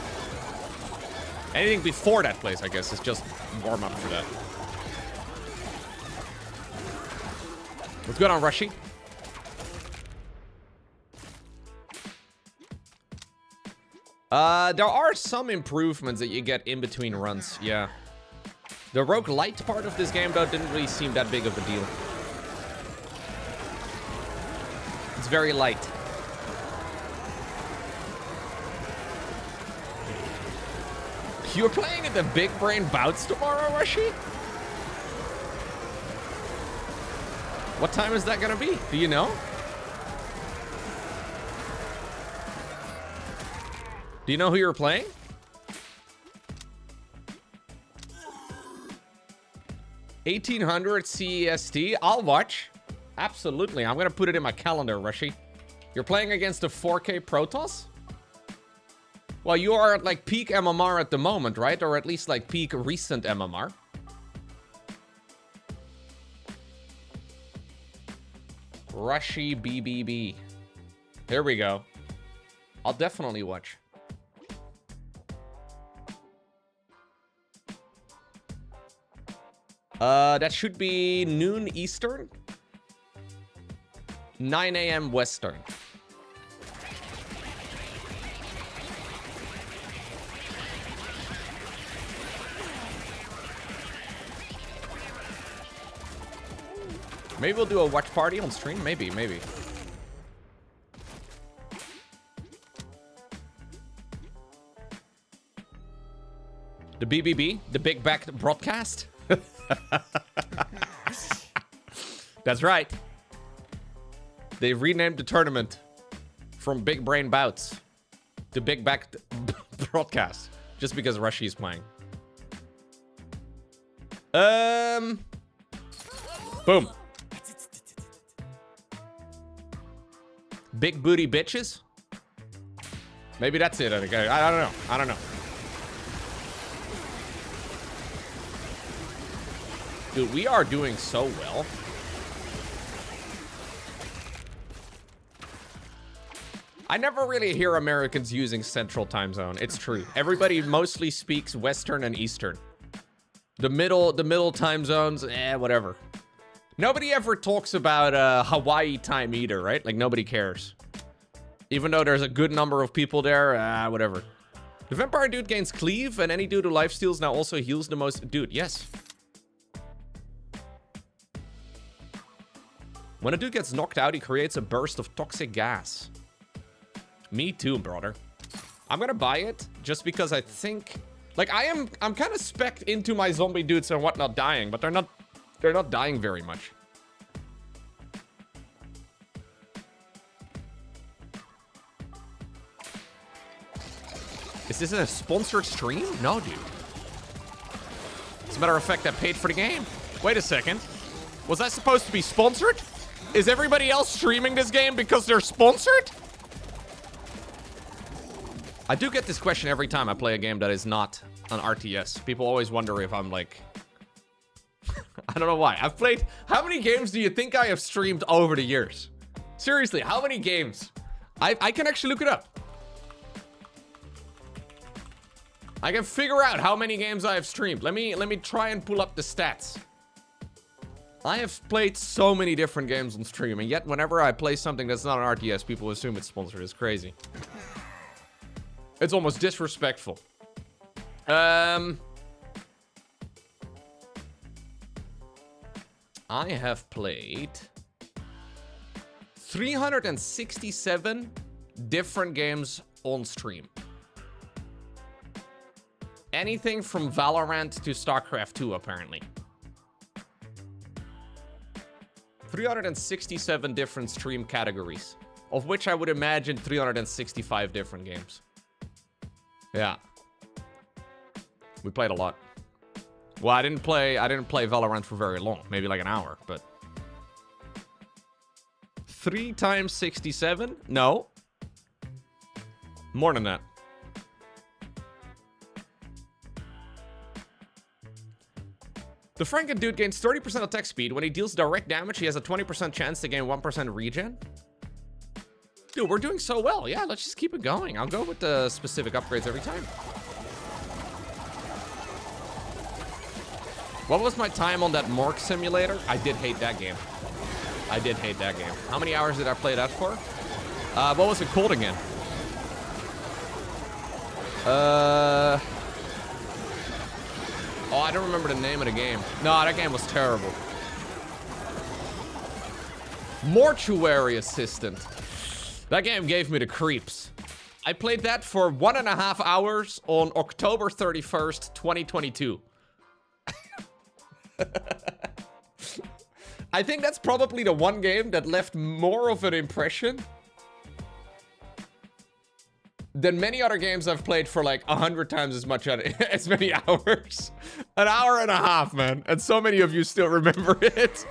Anything before that place, I guess, is just warm up for that. What's going on, Rushy? There are some improvements that you get in between runs, yeah. The roguelike part of this game, though, didn't really seem that big of a deal. It's very light. You're playing at the Big Brain Bouts tomorrow, Rushy? What time is that gonna be? Do you know? Do you know who you're playing? $1800 CEST. I'll watch. Absolutely. I'm gonna put it in my calendar, Rushy. You're playing against a 4K Protoss? Well, you are at like peak MMR at the moment, right? Or at least like peak recent MMR. Rushy BBB. Here we go. I'll definitely watch. That should be noon Eastern. 9 a.m. Western. Maybe we'll do a watch party on stream. Maybe. The BBB, the Big Back Broadcast. That's right. They renamed the tournament from Big Brain Bouts to Big Back Broadcast just because Rushy is playing. Boom. Big booty bitches. Maybe that's it. I don't know. Dude, we are doing so well. I never really hear Americans using Central Time Zone. It's true. Everybody mostly speaks Western and Eastern. The middle time zones, whatever. Nobody ever talks about Hawaii time either, right? Like, nobody cares. Even though there's a good number of people there, whatever. The Vampire Dude gains Cleave, and any dude who lifesteals now also heals the most. Dude, yes. When a dude gets knocked out, he creates a burst of toxic gas. Me too, brother. I'm gonna buy it just because I think... Like, I'm kind of specced into my zombie dudes and whatnot dying, but they're not dying very much. Is this a sponsored stream? No, dude. As a matter of fact, I paid for the game. Wait a second. Was that supposed to be sponsored? Is everybody else streaming this game because they're sponsored? I do get this question every time I play a game that is not an RTS. People always wonder if I'm like... I don't know why. I've played... How many games do you think I have streamed over the years? Seriously, how many games? I can actually look it up. I can figure out how many games I have streamed. Let me try and pull up the stats. I have played so many different games on stream, and yet whenever I play something that's not an RTS, people assume it's sponsored. It's crazy. It's almost disrespectful. I have played 367 different games on stream. Anything from Valorant to StarCraft 2, apparently. 367 different stream categories, of which I would imagine 365 different games. Yeah. We played a lot. Well, I didn't play Valorant for very long, maybe like an hour, but 3 times 67? No. More than that. The Frankenstein Dude gains 30% attack speed. When he deals direct damage, he has a 20% chance to gain 1% regen. Dude, we're doing so well. Yeah, let's just keep it going. I'll go with the specific upgrades every time. What was my time on that Morgue Simulator? I did hate that game. I did hate that game. How many hours did I play that for? What was it called again? Oh, I don't remember the name of the game. No, that game was terrible. Mortuary Assistant. That game gave me the creeps. I played that for 1.5 hours on October 31st, 2022. I think that's probably the one game that left more of an impression than many other games I've played for like 100 times as much as many hours. An hour and a half, man. And so many of you still remember it.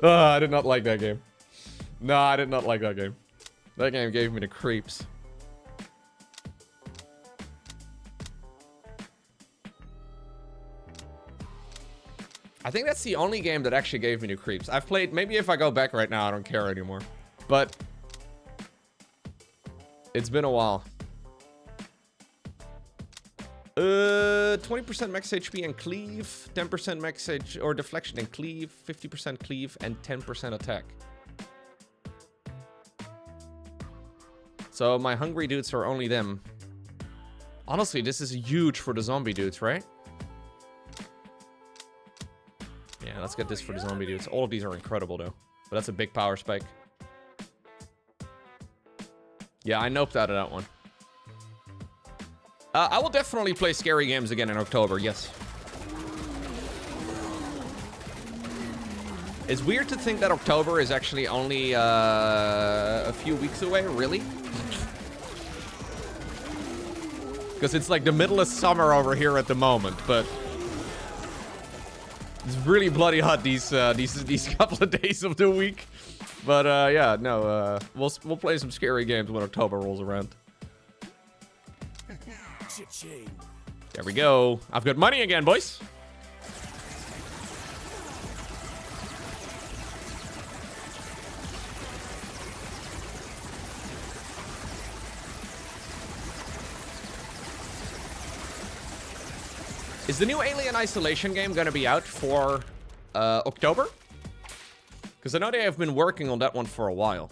I did not like that game. No, I did not like that game. That game gave me the creeps. I think that's the only game that actually gave me the creeps. I've played, maybe if I go back right now, I don't care anymore. But it's been a while. 20% max HP and cleave, 10% max H or deflection and cleave, 50% cleave, and 10% attack. So my hungry dudes are only them. Honestly, this is huge for the zombie dudes, right? Yeah, let's get this for the zombie dudes. All of these are incredible, though. But that's a big power spike. Yeah, I noped out of that one. I will definitely play scary games again in October, yes. It's weird to think that October is actually only a few weeks away, really? Because it's like the middle of summer over here at the moment, but it's really bloody hot these couple of days of the week. But yeah, no, we'll play some scary games when October rolls around. There we go. I've got money again, boys. Is the new Alien Isolation game gonna be out for October? Because I know they have been working on that one for a while.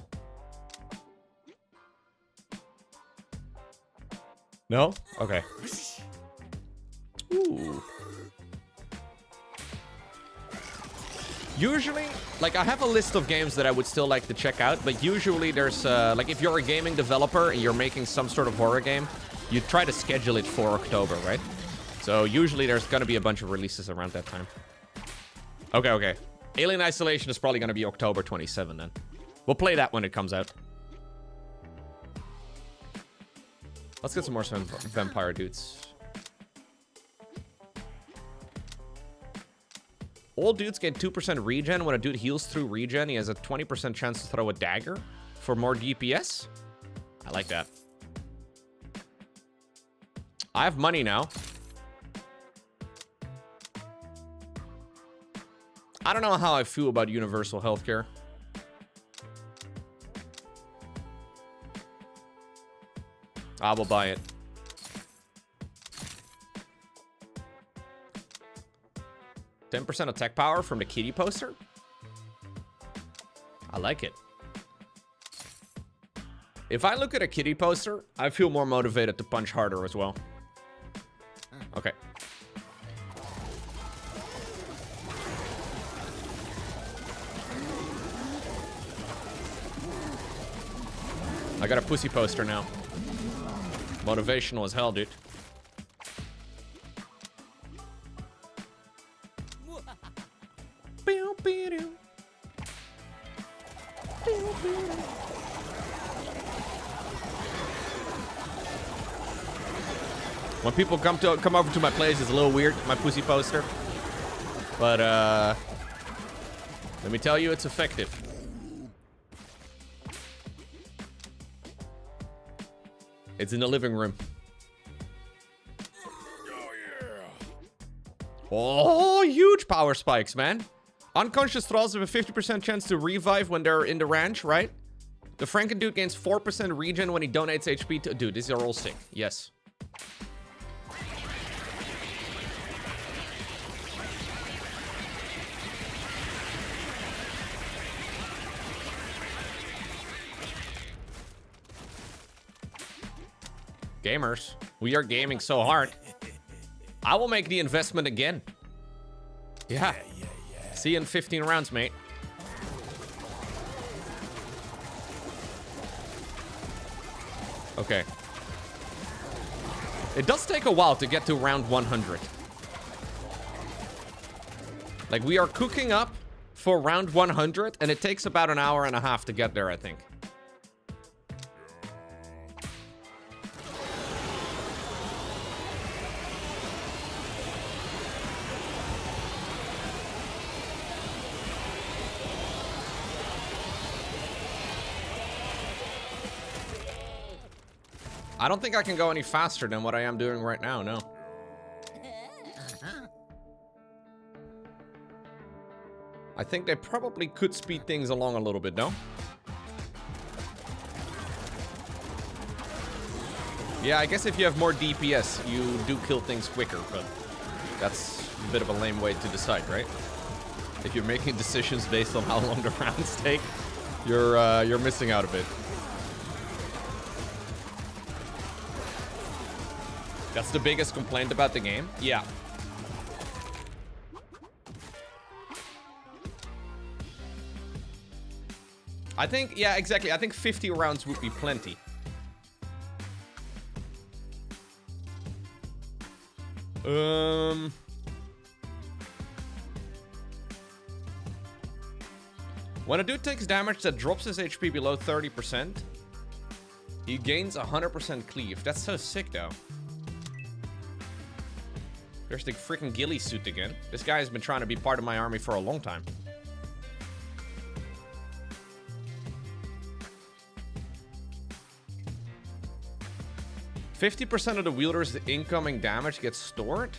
No? Okay. Ooh. Usually, like, I have a list of games that I would still like to check out, but usually there's, like, if you're a gaming developer and you're making some sort of horror game, you try to schedule it for October, right? So usually there's gonna be a bunch of releases around that time. Okay, okay. Alien Isolation is probably gonna be October 27 then. We'll play that when it comes out. Let's get some more vampire dudes. All dudes get 2% regen. When a dude heals through regen, he has a 20% chance to throw a dagger for more DPS. I like that. I have money now. I don't know how I feel about universal healthcare. I will buy it. %10 attack power from the kitty poster. I like it. If I look at a kitty poster, I feel more motivated to punch harder as well. Okay. I got a pussy poster now. Motivational as hell, dude. When people come over to my place, it's a little weird, my pussy poster. But, let me tell you, it's effective. It's in the living room. Oh, huge power spikes, man. Unconscious thralls have a 50% chance to revive when they're in the ranch, right? The Frankenstein Dude gains 4% regen when he donates HP to... Dude, these are all sick. Yes. Gamers, we are gaming so hard. I will make the investment again. Yeah. See you in 15 rounds, mate. Okay. It does take a while to get to round 100. Like, we are cooking up for round 100, and it takes about an hour and a half to get there, I think. I don't think I can go any faster than what I am doing right now, no. I think they probably could speed things along a little bit, no? Yeah, I guess if you have more DPS, you do kill things quicker, but that's a bit of a lame way to decide, right? If you're making decisions based on how long the rounds take, you're missing out a bit. That's the biggest complaint about the game? Yeah. I think, yeah, exactly. I think 50 rounds would be plenty. When a dude takes damage that drops his HP below 30%, he gains 100% cleave. That's so sick, though. There's the freaking ghillie suit again. This guy has been trying to be part of my army for a long time. %50 of the wielder's incoming damage gets stored.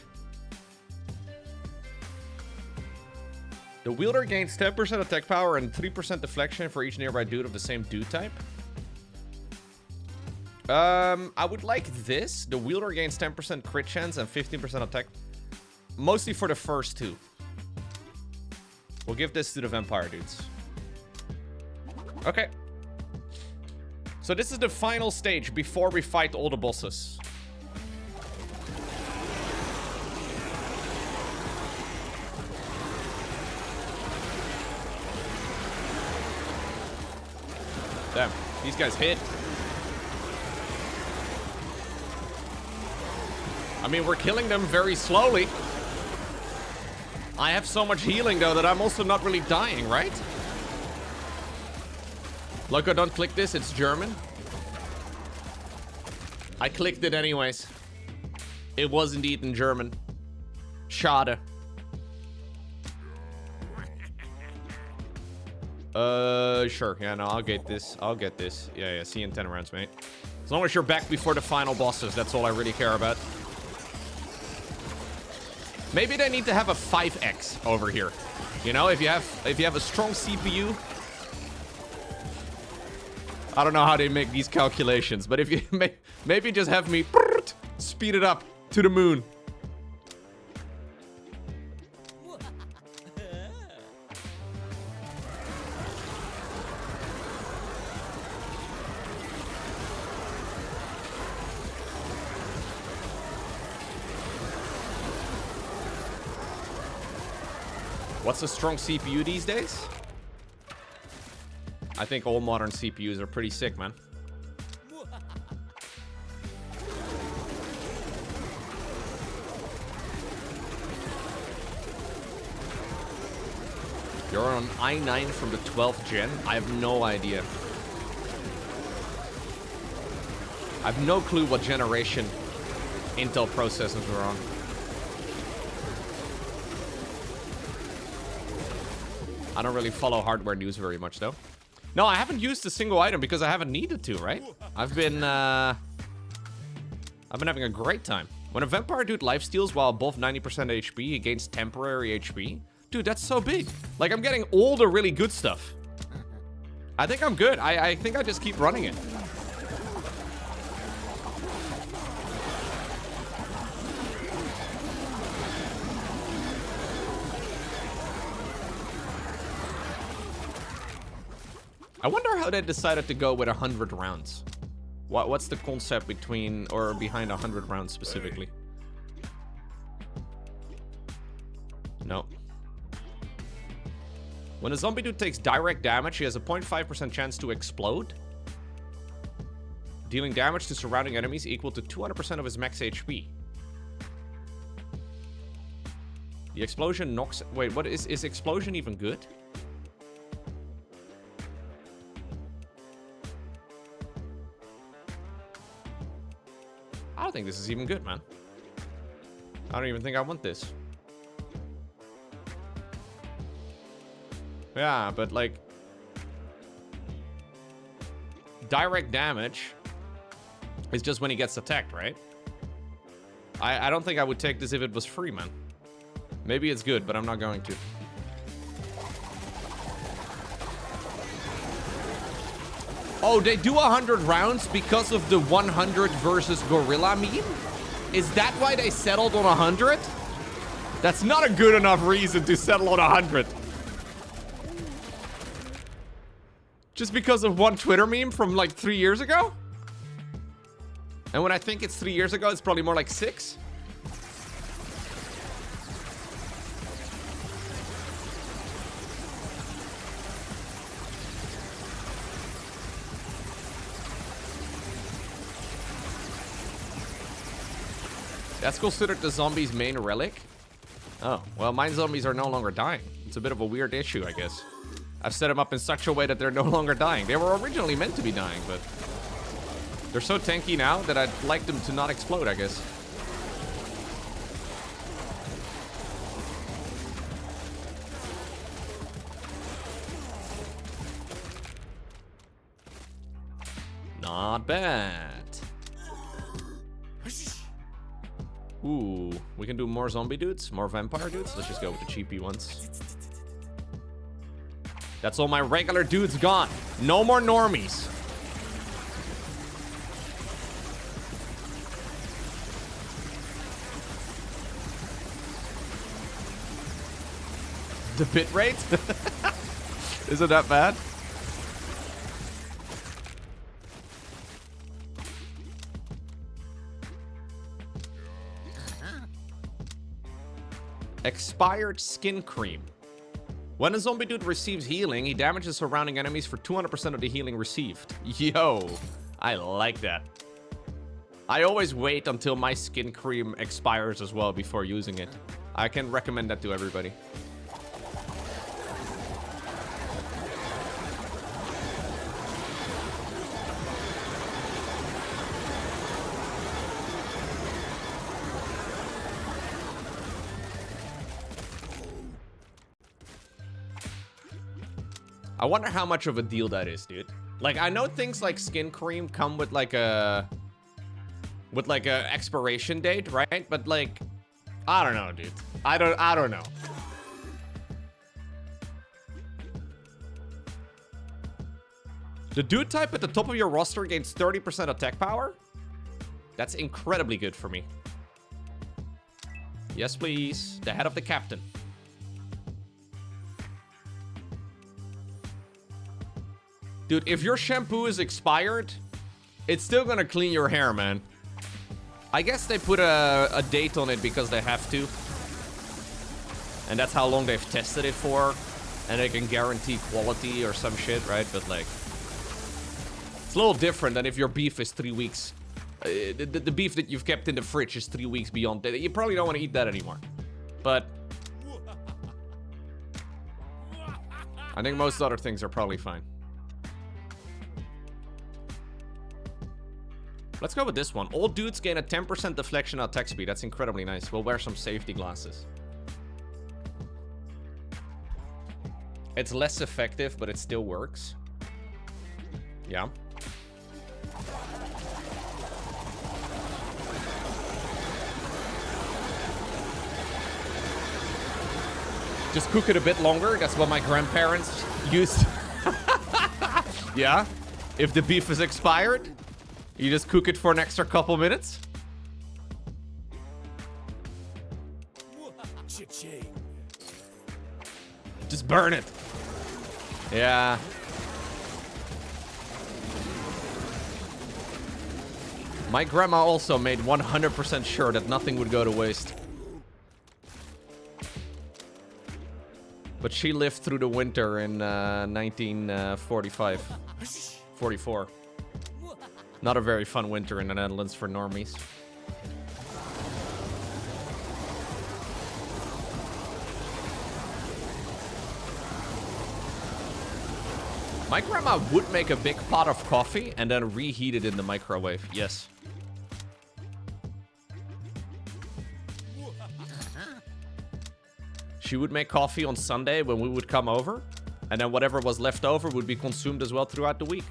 The wielder gains 10% attack power and 3% deflection for each nearby dude of the same dude type. I would like this. The wielder gains 10% crit chance and 15% attack. Mostly for the first two. We'll give this to the vampire dudes. Okay. So this is the final stage before we fight all the bosses. Damn, these guys hit. I mean, we're killing them very slowly. I have so much healing, though, that I'm also not really dying, right? Lowko, don't click this. It's German. I clicked it anyways. It was indeed in German. Schade. Sure. Yeah, no, I'll get this. I'll get this. Yeah, see you in 10 rounds, mate. As long as you're back before the final bosses, that's all I really care about. Maybe they need to have a 5x over here. You know, if you have a strong CPU. I don't know how they make these calculations, but if you maybe just have me speed it up to the moon. What's a strong CPU these days? I think all modern CPUs are pretty sick, man. You're on i9 from the 12th gen? I have no idea. I have no clue what generation Intel processors were on. I don't really follow hardware news very much, though. No, I haven't used a single item because I haven't needed to, right? I've been having a great time. When a vampire dude lifesteals while above 90% HP, he gains temporary HP. Dude, that's so big. Like, I'm getting all the really good stuff. I think I'm good. I think I just keep running it. I wonder how they decided to go with 100 rounds. What's the concept between or behind 100 rounds specifically? No. When a zombie dude takes direct damage, he has a 0.5% chance to explode, dealing damage to surrounding enemies equal to 200% of his max HP. The explosion knocks... Wait, what is explosion even good? I don't think this is even good, man. I don't even think I want this. Yeah, but like... direct damage is just when he gets attacked, right? I don't think I would take this if it was free, man. Maybe it's good, but I'm not going to. Oh, they do 100 rounds because of the 100 versus gorilla meme? Is that why they settled on 100? That's not a good enough reason to settle on 100. Just because of one Twitter meme from like 3 years ago? And when I think it's 3 years ago, it's probably more like 6. That's considered the zombie's main relic? Oh, well, mine zombies are no longer dying. It's a bit of a weird issue, I guess. I've set them up in such a way that they're no longer dying. They were originally meant to be dying, but they're so tanky now that I'd like them to not explode, I guess. Not bad. Ooh, we can do more zombie dudes, more vampire dudes. Let's just go with the cheapy ones. That's all my regular dudes gone. No more normies. The bit rate? Isn't that bad? Expired skin cream. When a zombie dude receives healing, he damages surrounding enemies for 200% of the healing received. Yo, I like that. I always wait until my skin cream expires as well before using it. I can recommend that to everybody. I wonder how much of a deal that is, dude. Like, I know things like skin cream come with like a expiration date, right? But like, I don't know, dude. I don't know. The dude type at the top of your roster gains 30% attack power. That's incredibly good for me. Yes, please. The head of the captain. Dude, if your shampoo is expired, it's still gonna clean your hair, man. I guess they put a date on it because they have to. And that's how long they've tested it for. And they can guarantee quality or some shit, right? But like, it's a little different than if your beef is 3 weeks. The beef that you've kept in the fridge is 3 weeks beyond that. You probably don't want to eat that anymore. But I think most other things are probably fine. Let's go with this one. Old dudes gain a 10% deflection attack speed. That's incredibly nice. We'll wear some safety glasses. It's less effective, but it still works. Yeah. Just cook it a bit longer. That's what my grandparents used. Yeah. If the beef is expired, you just cook it for an extra couple minutes. Just burn it. Yeah. My grandma also made 100% sure that nothing would go to waste. But she lived through the winter in 1945. 44. Not a very fun winter in the Netherlands for normies. My grandma would make a big pot of coffee and then reheat it in the microwave. Yes. She would make coffee on Sunday when we would come over, and then whatever was left over would be consumed as well throughout the week.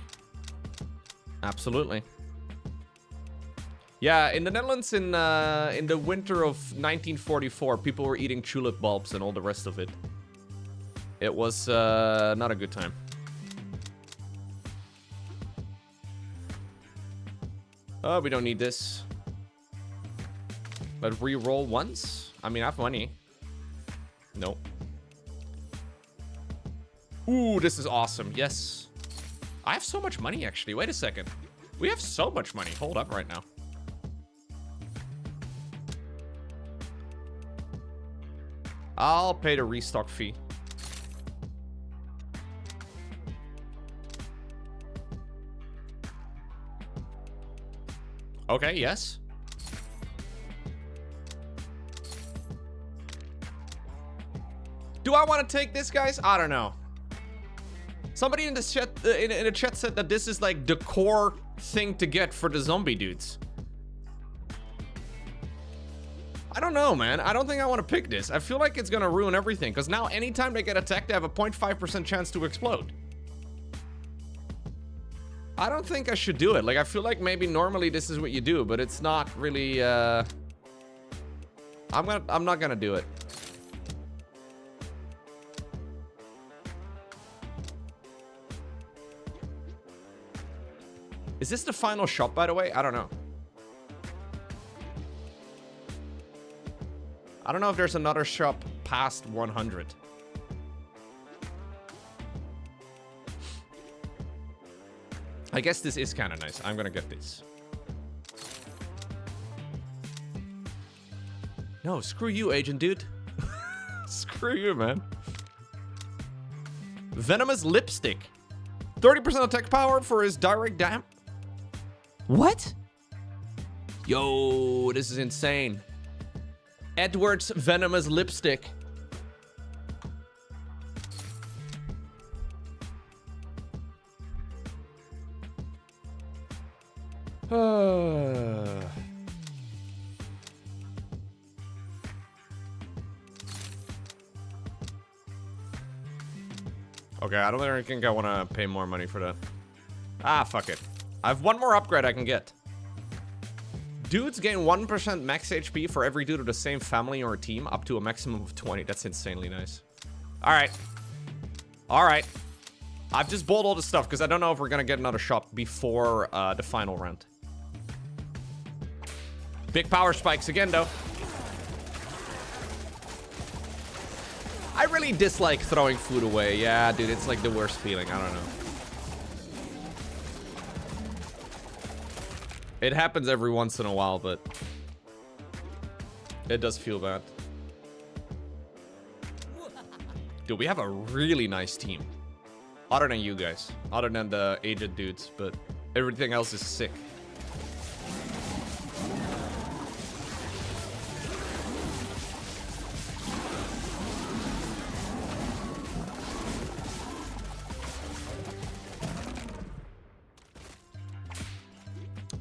Absolutely. Yeah, in the Netherlands in the winter of 1944, people were eating tulip bulbs and all the rest of it. It was not a good time. Oh, we don't need this. But re-roll once? I mean, I have money. Nope. Ooh, this is awesome. Yes. I have so much money, actually. Wait a second. We have so much money. Hold up right now. I'll pay the restock fee. Okay, yes. Do I want to take this, guys? I don't know. Somebody in the chat in the chat said that this is like the core thing to get for the zombie dudes. I don't know, man. I don't think I want to pick this. I feel like it's gonna ruin everything, because now anytime they get attacked, they have a 0.5% chance to explode. I don't think I should do it. Like, I feel like maybe normally this is what you do, but it's not really, I'm not gonna do it. Is this the final shop, by the way? I don't know. I don't know if there's another shop past 100. I guess this is kind of nice. I'm gonna get this. No, screw you, agent dude. Screw you, man. Venomous lipstick. 30% attack power for his direct dam. What? Yo, this is insane. Edward's venomous lipstick. Okay, I don't think I want to pay more money for that. Ah, fuck it. I have one more upgrade I can get. Dudes gain 1% max HP for every dude of the same family or team, up to a maximum of 20. That's insanely nice. Alright. Alright. I've just bought all the stuff, because I don't know if we're going to get another shop before the final round. Big power spikes again, though. I really dislike throwing food away. Yeah, dude, it's like the worst feeling. I don't know. It happens every once in a while, but it does feel bad. Dude, we have a really nice team. Other than you guys. Other than the aged dudes, but everything else is sick.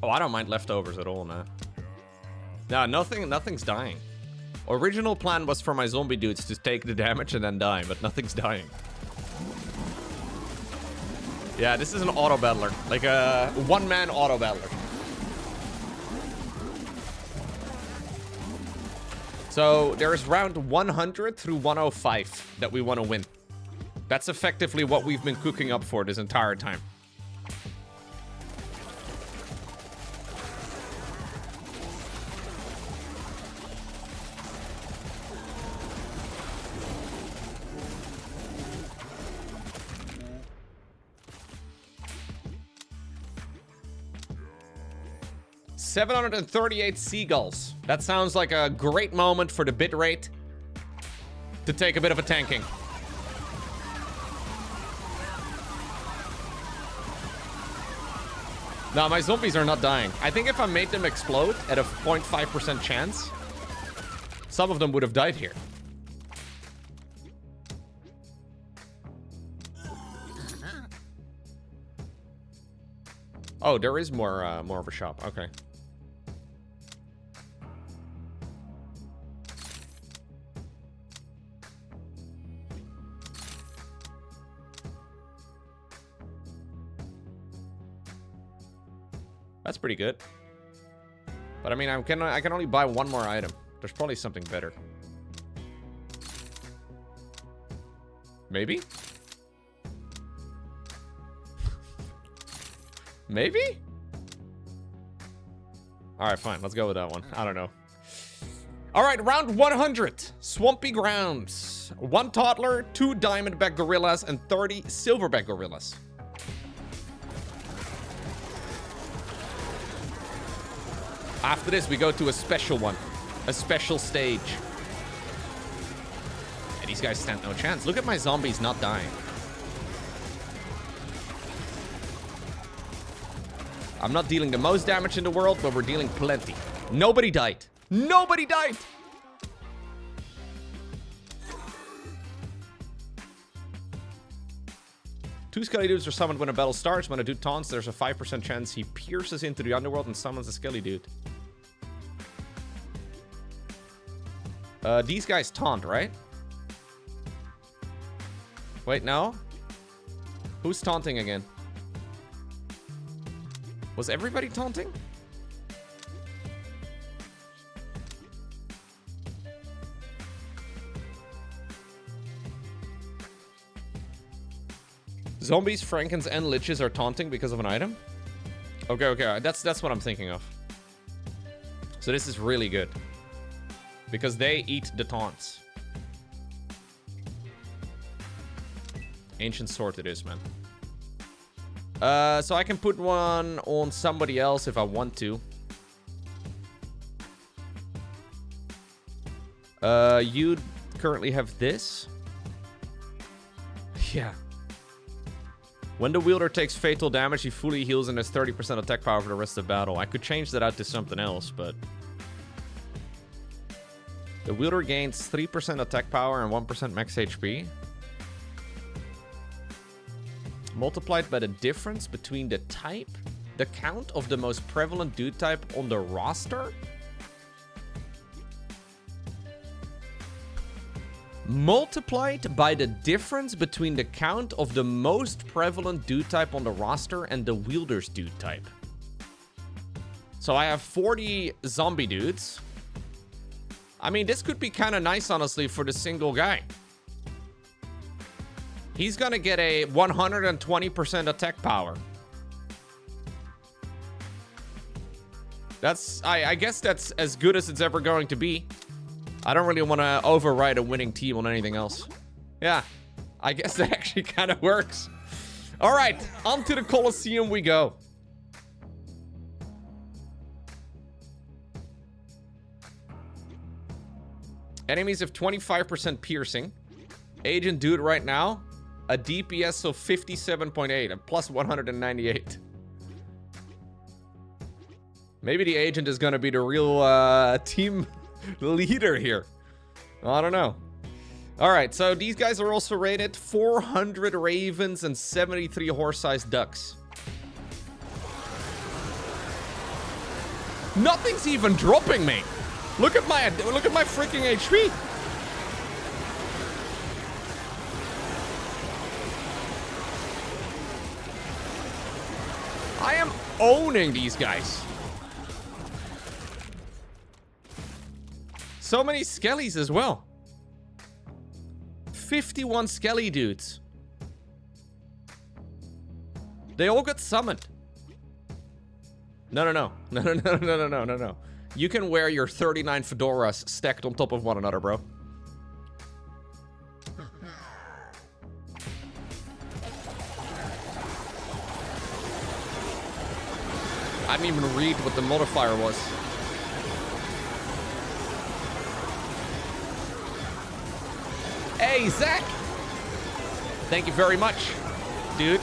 Oh, I don't mind leftovers at all, man. No, nothing's dying. Original plan was for my zombie dudes to take the damage and then die, but nothing's dying. Yeah, this is an auto-battler. Like a one-man auto-battler. So, there's round 100 through 105 that we want to win. That's effectively what we've been cooking up for this entire time. $738 seagulls. That sounds like a great moment for the bitrate to take a bit of a tanking. Now, my zombies are not dying. I think if I made them explode at a 0.5% chance, some of them would have died here. Oh, there is more of a shop. Okay. That's pretty good. But I mean, I can only buy one more item. There's probably something better. Maybe? Maybe? Alright, fine. Let's go with that one. I don't know. Alright, round 100. Swampy grounds. 1 toddler, 2 diamondback gorillas, and 30 silverback gorillas. After this, we go to a special one. A special stage. And these guys stand no chance. Look at my zombies not dying. I'm not dealing the most damage in the world, but we're dealing plenty. Nobody died. Nobody died! Two skelly dudes are summoned when a battle starts. When a dude taunts, there's a 5% chance he pierces into the underworld and summons a skelly dude. These guys taunt, right? Wait, no? Who's taunting again? Was everybody taunting? Zombies, Frankens, and Liches are taunting because of an item? Okay, okay, that's what I'm thinking of. So this is really good. Because they eat the taunts. Ancient sword it is, man. So I can put one on somebody else if I want to. You currently have this. Yeah. When the wielder takes fatal damage, he fully heals and has 30% attack power for the rest of the battle. I could change that out to something else, but... The wielder gains 3% attack power and 1% max HP. Multiplied by the difference between the type, the count of the most prevalent dude type on the roster. Multiplied by the difference between the count of the most prevalent dude type on the roster and the wielder's dude type. So I have 40 zombie dudes. I mean, this could be kind of nice, honestly, for the single guy. He's gonna get a 120% attack power. That's, I guess that's as good as it's ever going to be. I don't really want to override a winning team on anything else. Yeah, I guess that actually kind of works. All right, on to the Colosseum we go. Enemies have 25% piercing. Agent dude right now, a DPS of 57.8 and plus 198. Maybe the agent is going to be the real team leader here. I don't know. All right, so these guys are also rated 400 ravens and 73 horse-sized ducks. Nothing's even dropping me. Look at my freaking HP. I am owning these guys. So many skellies as well. 51 skelly dudes. They all got summoned. No. You can wear your 39 fedoras stacked on top of one another, bro. I didn't even read what the modifier was. Hey, Zach! Thank you very much, dude.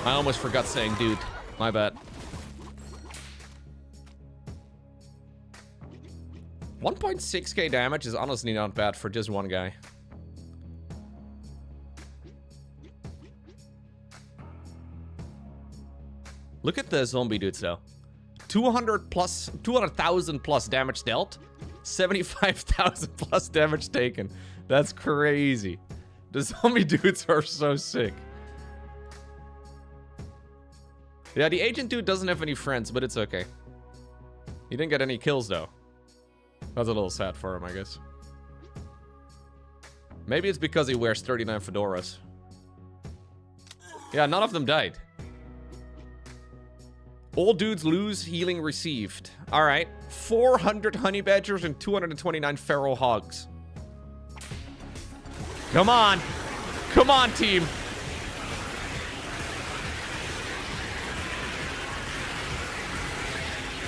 I almost forgot saying dude. My bad. 1.6k damage is honestly not bad for just one guy. Look at the zombie dudes though. 200,000 plus damage dealt. 75,000 plus damage taken. That's crazy. The zombie dudes are so sick. Yeah, the agent dude doesn't have any friends, but it's okay. He didn't get any kills though. That's a little sad for him, I guess. Maybe it's because he wears 39 fedoras. Yeah, none of them died. All dudes lose, healing received. Alright. 400 honey badgers and 229 feral hogs. Come on. Come on, team.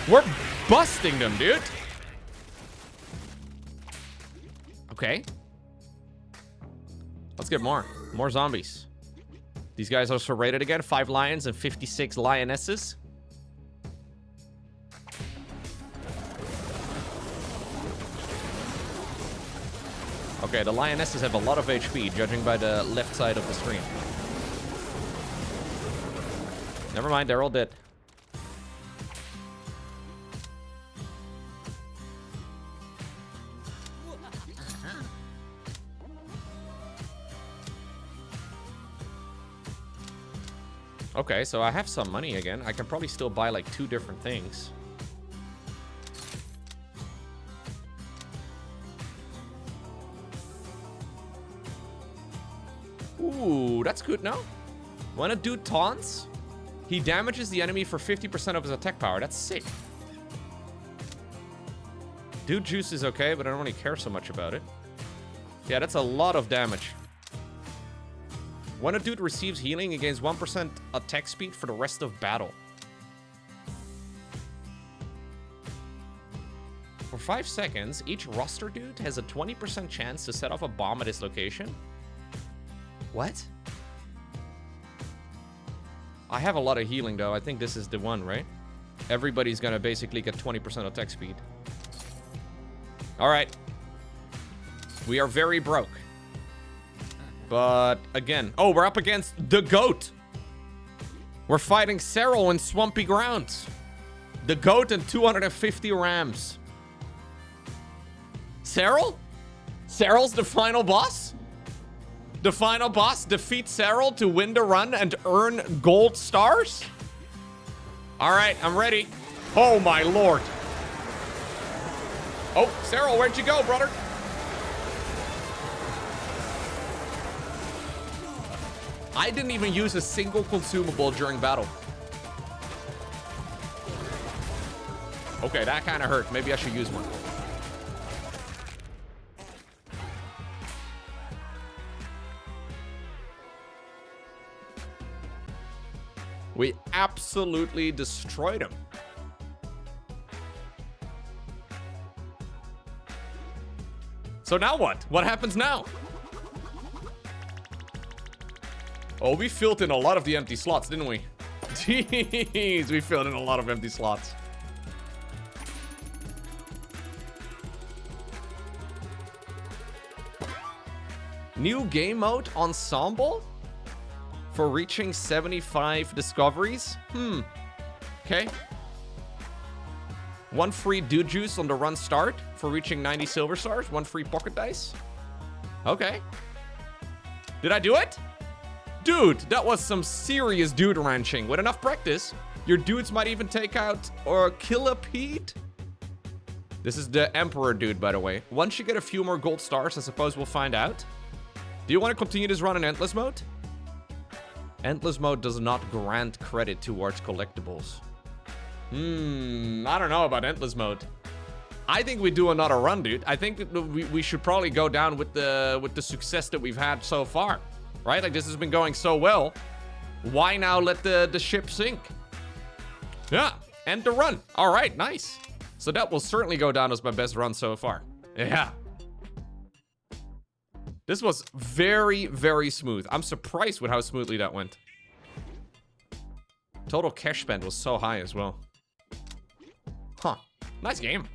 We're busting them, dude. Okay. Let's get more. More zombies. These guys are rated again. 5 lions and 56 lionesses. Okay, the lionesses have a lot of HP, judging by the left side of the screen. Never mind, they're all dead. Okay, so I have some money again. I can probably still buy like 2 different things. Ooh, that's good, no? When a dude taunts, he damages the enemy for 50% of his attack power. That's sick. Dude juice is okay, but I don't really care so much about it. Yeah, that's a lot of damage. When a dude receives healing, he gains 1% attack speed for the rest of battle. For 5 seconds, each roster dude has a 20% chance to set off a bomb at his location. What? I have a lot of healing, though. I think this is the one, right? Everybody's gonna basically get 20% attack speed. Alright. We are very broke. But, again... Oh, we're up against the GOAT! We're fighting Cyril in swampy grounds. The GOAT and 250 rams. Cyril? Cyril's the final boss? The final boss defeats Cyril to win the run and earn gold stars? Alright, I'm ready. Oh my lord. Oh, Cyril, where'd you go, brother? I didn't even use a single consumable during battle. Okay, that kind of hurt. Maybe I should use one. We absolutely destroyed him. So now what? What happens now? Oh, we filled in a lot of the empty slots, didn't we? Jeez, we filled in a lot of empty slots. New game mode, Ensemble? For reaching 75 discoveries? Okay. 1 free dude juice on the run start for reaching 90 silver stars. 1 free pocket dice. Okay. Did I do it? Dude, that was some serious dude ranching. With enough practice, your dudes might even take out or kill a Pete. This is the Emperor dude, by the way. Once you get a few more gold stars, I suppose we'll find out. Do you want to continue this run in Endless mode? Endless mode does not grant credit towards collectibles. I don't know about Endless mode. I think we do another run, dude. I think that we should probably go down with the success that we've had so far. Right? Like, this has been going so well. Why now let the ship sink? Yeah, end the run. All right, nice. So that will certainly go down as my best run so far. Yeah. This was very, very smooth. I'm surprised with how smoothly that went. Total cash spend was so high as well. Huh. Nice game.